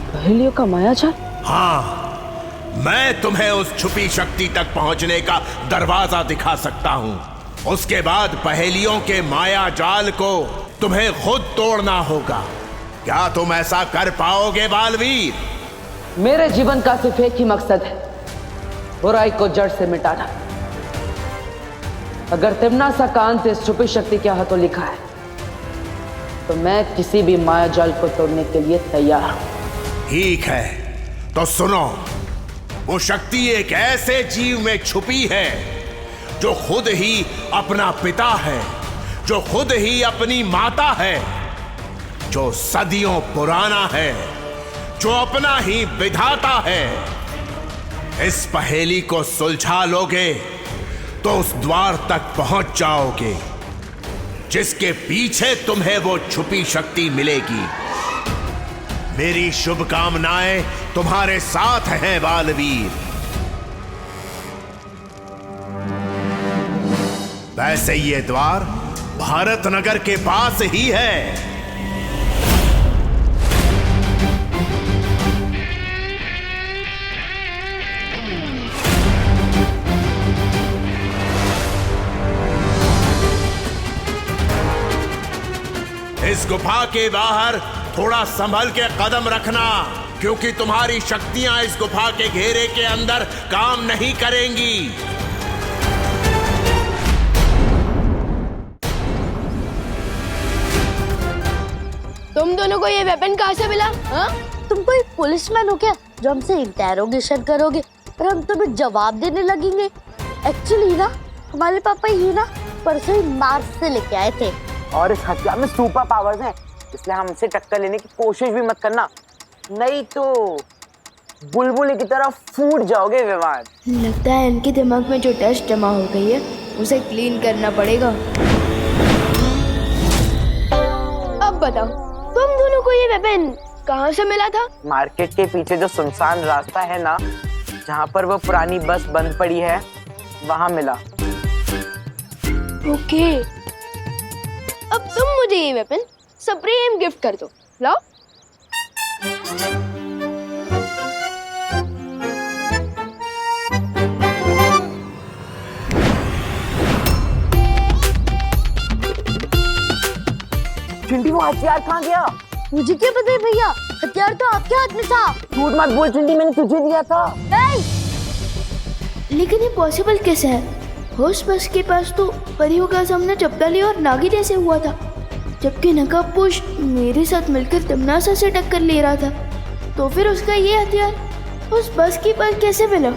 पहेलियों का मायाजाल? हाँ, मैं तुम्हें उस छुपी शक्ति तक पहुंचने का दरवाजा दिखा सकता हूं। उसके बाद पहेलियों के माया जाल को तुम्हें खुद तोड़ना होगा। क्या तुम ऐसा कर पाओगे बालवीर? मेरे जीवन का सिर्फ एक ही मकसद है, बुराई को जड़ से मिटाना। अगर तिम्नासा का अंत इस छुपी शक्ति के हाथों लिखा है तो मैं किसी भी माया जाल को तोड़ने के लिए तैयार हूं। ठीक है, तो सुनो। वो शक्ति एक ऐसे जीव में छुपी है जो खुद ही अपना पिता है, जो खुद ही अपनी माता है, जो सदियों पुराना है, जो अपना ही विधाता है। इस पहेली को सुलझा लोगे तो उस द्वार तक पहुंच जाओगे जिसके पीछे तुम्हें वो छुपी शक्ति मिलेगी। मेरी शुभकामनाएं तुम्हारे साथ हैं बालवीर। वैसे ये द्वार भारत नगर के पास ही है। इस गुफा के बाहर थोड़ा संभल के कदम रखना, क्योंकि तुम्हारी शक्तियां इस गुफा के घेरे के अंदर काम नहीं करेंगी। तुम दोनों को ये वेपन कहाँ से मिला? हाँ? तुम कोई पुलिसमैन हो क्या जो हमसे इंटेरोगेशन करोगे और हम तुम्हें जवाब देने लगेंगे? एक्चुअली ना हमारे पापा ये ना परसों ही मार्स से लेके आए थे और इस हथियार में सुपर पावर्स हैं, इसलिए हमसे टक्कर लेने की कोशिश भी मत करना, नहीं तो बुलबुल की तरह फूट जाओगे विमान। लगता है इनके दिमाग में जो डस्ट जमा हो गई है उसे क्लीन करना पड़ेगा। अब बताओ, तुम दोनों को ये वेपन कहाँ से मिला था? मार्केट के पीछे जो सुनसान रास्ता है ना, जहाँ पर वो पुरानी बस बंद पड़ी है, वहाँ मिला। ओके, अब तुम मुझे ये वेपन सुप्रीम गिफ्ट कर दो। लाओ। चिंटी वो हथियार कहाँ गया? मुझे क्या पता है भैया, हथियार तो आपके हाथ में था। झूठ मत बोल चिंटी, मैंने तुझे दिया था। लेकिन ये पॉसिबल कैसे है? होश बस के पास तो परियों का सामना चपटाली और नागी जैसे हुआ था, जबकि नकाबपोश मेरे साथ मिलकर तमनासा से टक्कर ले रहा था। तो फिर उसका ये हथियार उस बस के पास कैसे मिला?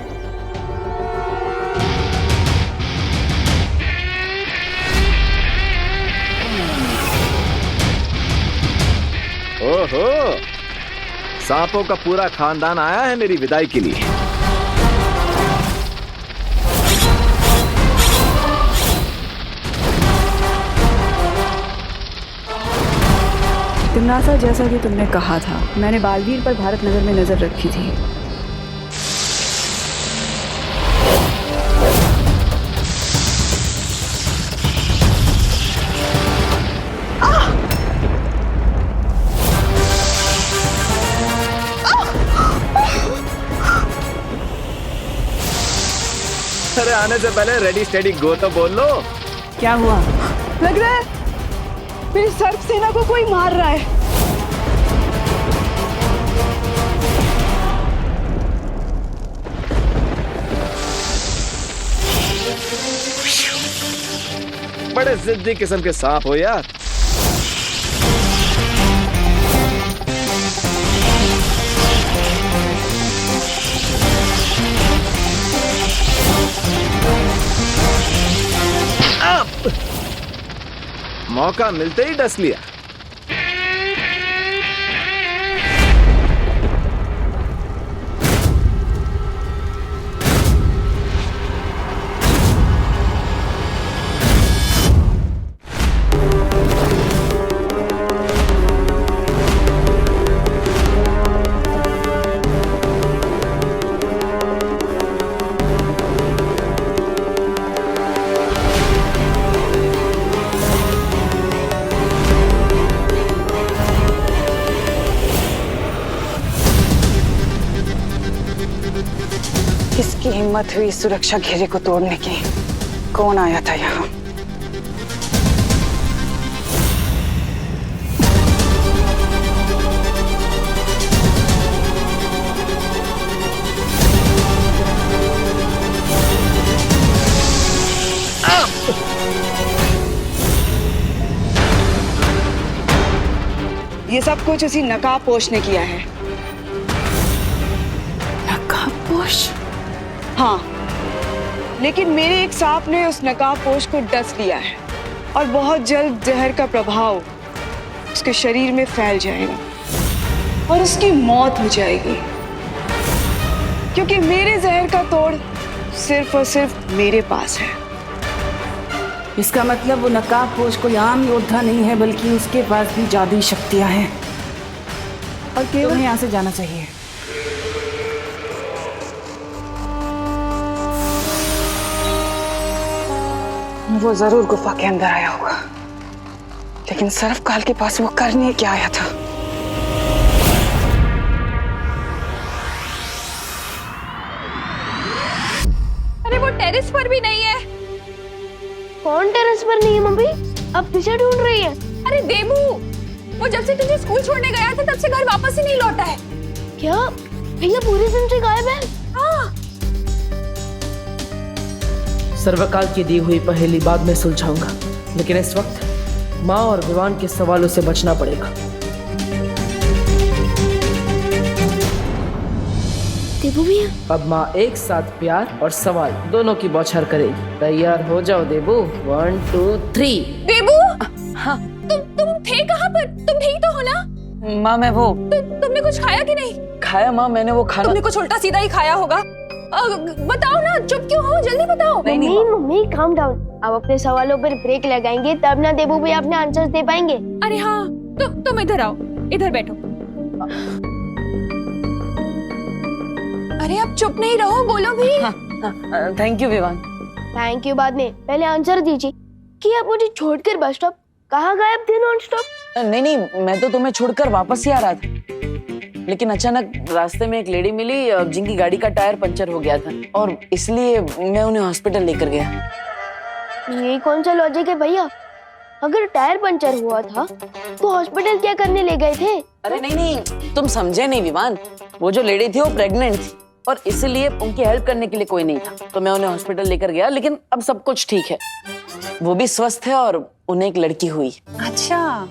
ओहो, सांपों का पूरा खानदान आया है मेरी विदाई के लिए। तिमनासा, जैसा कि तुमने कहा था, मैंने बालवीर पर भारत नगर में नजर रखी थी। अरे आने से पहले रेडी स्टेडी गो तो बोल लो। क्या हुआ? लग रहा है मेरी सर्प सेना को कोई मार रहा है। बड़े जिद्दी किस्म के सांप हो यार। मौका मिलते ही डस लिया। किसकी हिम्मत हुई सुरक्षा घेरे को तोड़ने की? कौन आया था यहाँ? ये सब कुछ उसी नकाबपोश ने किया है। नकाबपोश? हाँ, लेकिन मेरे एक सांप ने उस नकाबपोश को डस लिया है और बहुत जल्द जहर का प्रभाव उसके शरीर में फैल जाएगा और उसकी मौत हो जाएगी, क्योंकि मेरे जहर का तोड़ सिर्फ और सिर्फ मेरे पास है। इसका मतलब वो नकाबपोश कोई आम योद्धा नहीं है, बल्कि उसके पास भी जादुई शक्तियां हैं और केवल यहाँ से जाना चाहिए। वो जरूर गुफा के अंदर आया होगा, लेकिन सर्वकाल के पास वो करने क्या आया था? अरे वो टेरेस पर भी नहीं है। कौन टेरेस पर नहीं है मम्मी? अब किसे ढूंढ रही है? अरे देबू, वो जब से तुझे स्कूल छोड़ने गया था तब से घर वापस ही नहीं लौटा है। क्या भैया पूरे दिन से गायब है? हाँ। सर्वकाल की दी हुई पहेली बाद में सुलझाऊंगा, लेकिन इस वक्त माँ और विवान के सवालों से बचना पड़ेगा। देबू भैया, अब माँ एक साथ प्यार और सवाल दोनों की बौछार करेगी। तैयार हो जाओ देबू। 1 2 3। देबू, हाँ, तुम थे कहाँ पर? तुम ठीक तो हो ना? माँ मैं वो तुमने कुछ खाया कि नहीं? खाया माँ, मैंने वो खाना। तुमने कुछ उल्टा सीधा ही खाया होगा। बताओ ना, चुप क्यों हो? जल्दी बताओ। Mummy calm down. अब अपने सवालों पर ब्रेक लगाएंगे तब ना देबू भैया अपने आंसर्स दे पाएंगे। अरे हाँ, तुम इधर आओ, इधर बैठो। अरे अब चुप नहीं रहो, बोलो भी। Thank you Vivaan. Thank you बाद में, पहले आंसर दीजिए कि आप मुझे छोड़कर बस स्टॉप कहाँ गायब थे नॉन स्टॉप? नहीं नहीं, मैं तो तुम्हें छोड़कर वापस ही आ रहा था, लेकिन अचानक रास्ते में एक लेडी मिली जिनकी गाड़ी का टायर पंचर हो गया था और इसलिए मैं उन्हें हॉस्पिटल लेकर गया। ये कौन सा लॉजिक है भैया? अगर टायर पंचर हुआ था तो हॉस्पिटल क्या करने ले गए थे? अरे नहीं नहीं, तुम समझे नहीं विवान। वो जो लेडी थी वो प्रेग्नेंट थी और इसलिए उनकी हेल्प करने के लिए कोई नहीं था, तो मैं उन्हें हॉस्पिटल लेकर गया। लेकिन अब सब कुछ ठीक है, वो भी स्वस्थ है और उन्हें एक लड़की हुई। अच्छा,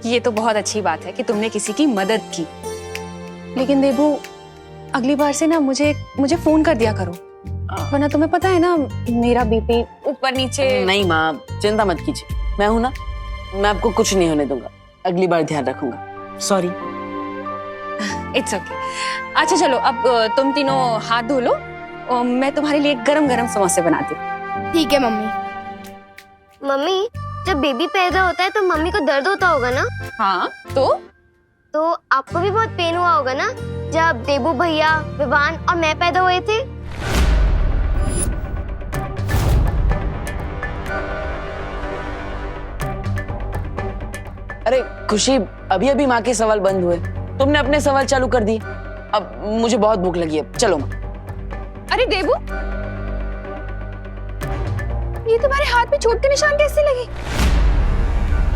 ये तो बहुत अच्छी बात है कि तुमने किसी की मदद की। लेकिन देबू, अगली बार से ना मुझे फोन कर दिया करो, वरना तुम्हें पता है ना मेरा बीपी ऊपर नीचे। नहीं माँ, चिंता मत कीजिए, मैं हूं ना, मैं आपको कुछ नहीं होने दूंगा। अगली बार ध्यान रखूंगा। सॉरी। It's okay. अच्छा चलो, अब तुम तीनों हाथ धो लो और मैं तुम्हारे लिए गरम गरम समोसे बनाती हूँ। ठीक है मम्मी। मम्मी, जब बेबी पैदा होता है तो मम्मी को दर्द होता होगा ना? हाँ, तो आपको भी बहुत पेन हुआ होगा ना जब देबू भैया, विवान और मैं पैदा हुए थे? अरे खुशी, अभी अभी माँ के सवाल बंद हुए, तुमने अपने सवाल चालू कर दिए। अब मुझे बहुत भूख लगी है, चलो माँ। अरे देबू, ये तुम्हारे हाथ में चोट के निशान कैसे लगे?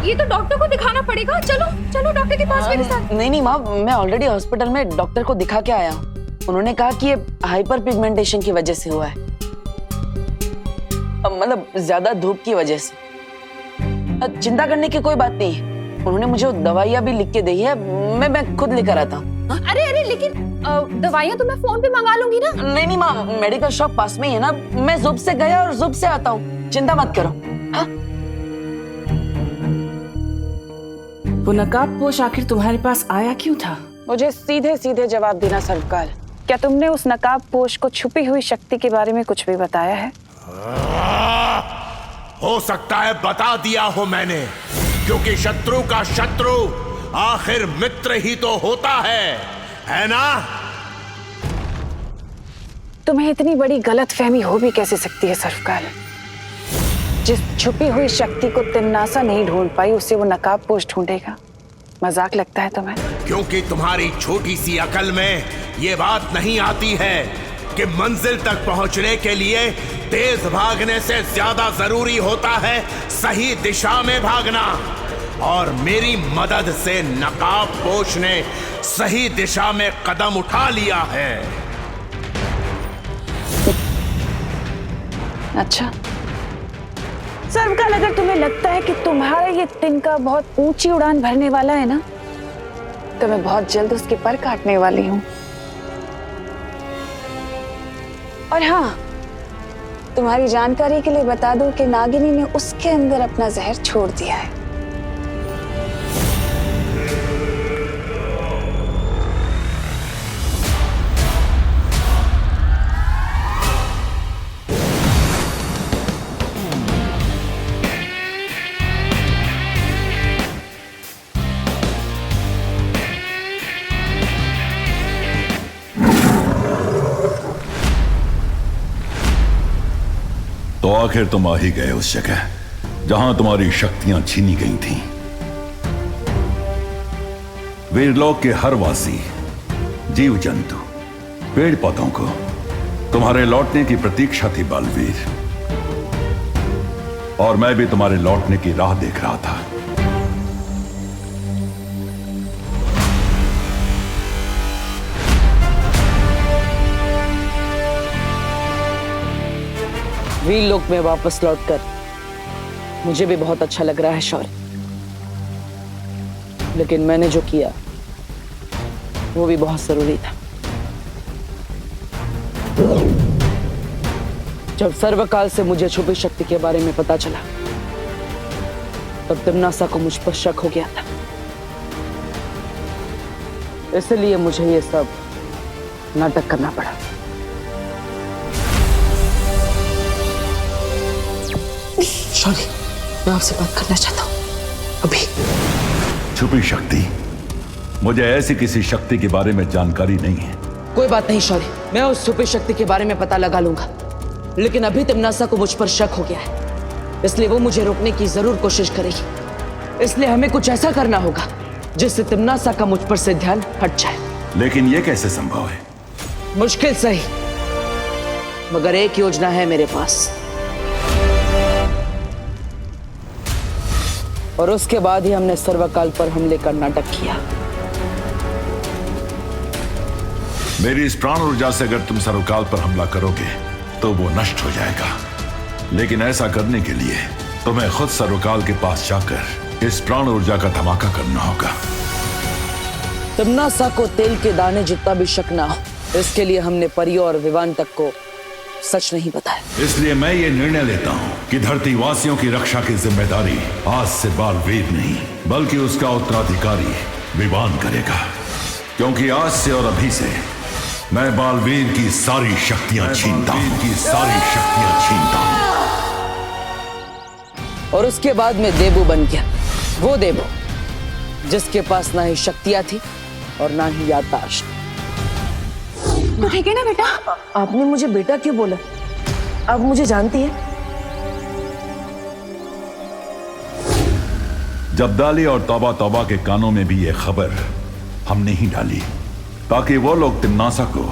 ये तो डॉक्टर को दिखाना पड़ेगा। चलो चलो डॉक्टर के पास मेरे साथ। नहीं नहीं माँ, मैं ऑलरेडी हॉस्पिटल में डॉक्टर को दिखा के आया हूँ। उन्होंने कहा कि ये हाइपर पिगमेंटेशन की वजह से हुआ है, मतलब ज्यादा धूप की वजह से। चिंता करने की कोई बात नहीं है, उन्होंने मुझे दवाइयाँ भी लिख के दी है, मैं खुद लेकर आता हूँ। अरे लेकिन दवाइयाँ तो मैं फोन पे मंगा लूंगी ना। नहीं नहीं माँ, मेडिकल शॉप पास में ही है ना, मैं जुब से गया और जुब से आता हूँ, चिंता मत करो। हाँ? वो नकाबपोश आखिर तुम्हारे पास आया क्यों था? मुझे सीधे सीधे जवाब देना सर्वकाल। क्या तुमने उस नकाबपोश को छुपी हुई शक्ति के बारे में कुछ भी बताया है? हो सकता है बता दिया हो मैंने, क्योंकि शत्रु का शत्रु आखिर मित्र ही तो होता है ना? तुम्हें इतनी बड़ी गलतफहमी हो भी कैसे सकती है सर्वकाल? जिस छुपी हुई शक्ति को तिन्नासा नहीं ढूंढ पाई, उसे वो नकाबपोश ढूंढेगा। मजाक लगता है तुम्हें? क्योंकि तुम्हारी छोटी सी अकल में ये बात नहीं आती है कि मंजिल तक पहुंचने के लिए तेज भागने से ज्यादा जरूरी होता है सही दिशा में भागना। और मेरी मदद से नकाबपोश ने सही दिशा में कदम उठा लिया है। अच्छा सर्वकाल, अगर तुम्हें लगता है कि तुम्हारा ये तिनका बहुत ऊंची उड़ान भरने वाला है ना, तो मैं बहुत जल्द उसके पर काटने वाली हूँ। और हाँ, तुम्हारी जानकारी के लिए बता दूं कि नागिनी ने उसके अंदर अपना जहर छोड़ दिया है। तो आखिर तुम आ ही गए उस जगह जहां तुम्हारी शक्तियां छीनी गई थीं। वीरलोक के हर वासी, जीव जंतु, पेड़ पौधों को तुम्हारे लौटने की प्रतीक्षा थी बालवीर, और मैं भी तुम्हारे लौटने की राह देख रहा था। वीरलोक में वापस लौटकर मुझे भी बहुत अच्छा लग रहा है शौर्य, लेकिन मैंने जो किया वो भी बहुत जरूरी था। जब सर्वकाल से मुझे छुपी शक्ति के बारे में पता चला, तब तिम्नासा को मुझ पर शक हो गया था, इसलिए मुझे ये सब नाटक करना पड़ा। शौर्य, मैं आपसे बात करना चाहता हूँ अभी। छुपी शक्ति? मुझे ऐसी किसी शक्ति के बारे में जानकारी नहीं है। कोई बात नहीं शौर्य, मैं उस छुपी शक्ति के बारे में पता लगा लूंगा, लेकिन अभी तिम्नासा को मुझ पर शक हो गया है, इसलिए वो मुझे रोकने की जरूर कोशिश करेगी। इसलिए हमें कुछ ऐसा करना होगा जिससे तिमनासा का मुझ पर से ध्यान हट जाए। लेकिन ये कैसे संभव है? मुश्किल सही, मगर एक योजना है मेरे पास, और उसके बाद ही हमने सर्वकाल पर हमले का नाटक किया। मेरी इस प्राण ऊर्जा से अगर तुम सर्वकाल पर हमला करोगे तो वो नष्ट हो जाएगा, लेकिन ऐसा करने के लिए तुम्हें खुद सर्वकाल के पास जाकर इस प्राण ऊर्जा का धमाका करना होगा। तिमनासा को तेल के दाने जितना भी शक ना हो, इसके लिए हमने परियों और विवान तक को सच नहीं बताया। इसलिए मैं ये निर्णय लेता हूँ कि धरती वासियों की रक्षा की जिम्मेदारी आज से बालवीर नहीं बल्कि उसका उत्तराधिकारी विवान करेगा, क्योंकि आज से और अभी से मैं बालवीर की सारी शक्तियां छीनता हूँ, और उसके बाद में देबू बन गया, वो देबू जिसके पास ना ही शक्तियां थी और ना ही याददाश्त। तो ठीक है ना बेटा? आपने मुझे बेटा क्यों बोला? आप मुझे जानती हैं? जब्दाली और तौबा तौबा के कानों में भी ये खबर हमने ही डाली ताकि वो लोग तिमनासा को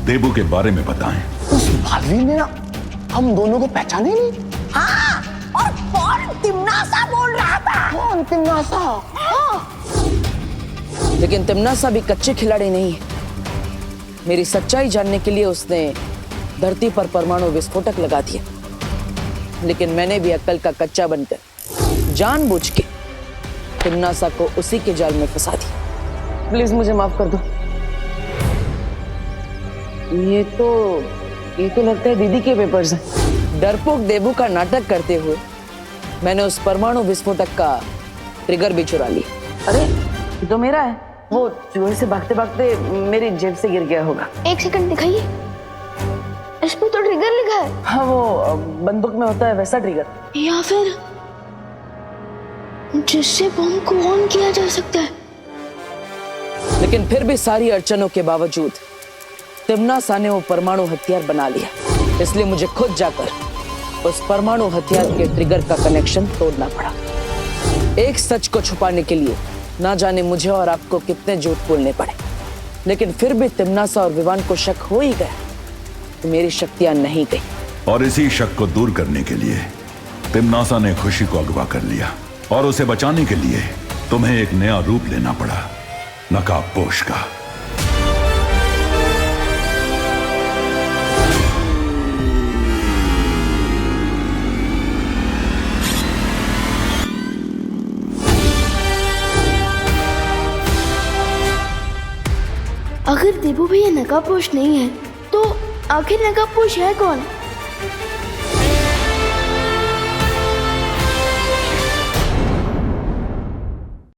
देबू के बारे में बताएं। उस बालवीर ने ना हम दोनों को पहचाने नहीं। हाँ, और कौन तिमनासा बोल रहा था? कौन तिमनासा? हाँ। लेकिन तिमनासा भी कच्चे खिलाड़ी नहीं है। मेरी सच्चाई जानने के लिए उसने धरती पर परमाणु विस्फोटक लगा दिया, लेकिन मैंने भी अक्ल का कच्चा बनकर जानबूझ के तिमनासा को उसी के जाल में फंसा दिया। प्लीज मुझे माफ कर दो। ये तो लगता है दीदी के पेपर्स हैं। डरपोक देबू का नाटक करते हुए मैंने उस परमाणु विस्फोटक का ट्रिगर भी चुरा लिया। अरे ये तो मेरा है, वो चूहे से भागते भागते मेरी जेब से गिर गया होगा। एक सेकंड दिखाइए, इस पे तो ट्रिगर लिखा है। हाँ, वो बंदूक में होता है वैसा ट्रिगर, या फिर जिससे बम को ऑन किया जा सकता है। लेकिन फिर भी सारी अड़चनों के बावजूद तिमनासा ने वो परमाणु हथियार बना लिया, इसलिए मुझे खुद जाकर उस परमाणु हथियार के ट्रिगर का कनेक्शन तोड़ना पड़ा। एक सच को छुपाने के लिए ना जाने मुझे और आपको कितने झूठ बोलने पड़े, लेकिन फिर भी तिमनासा और विवान को शक हो ही गया तो मेरी शक्तियां नहीं गई। और इसी शक को दूर करने के लिए तिमनासा ने खुशी को अगवा कर लिया, और उसे बचाने के लिए तुम्हें एक नया रूप लेना पड़ा, नकाबपोश का। अगर देबू भैया नकाबपोश नहीं है तो आखिर नकाबपोश है कौन?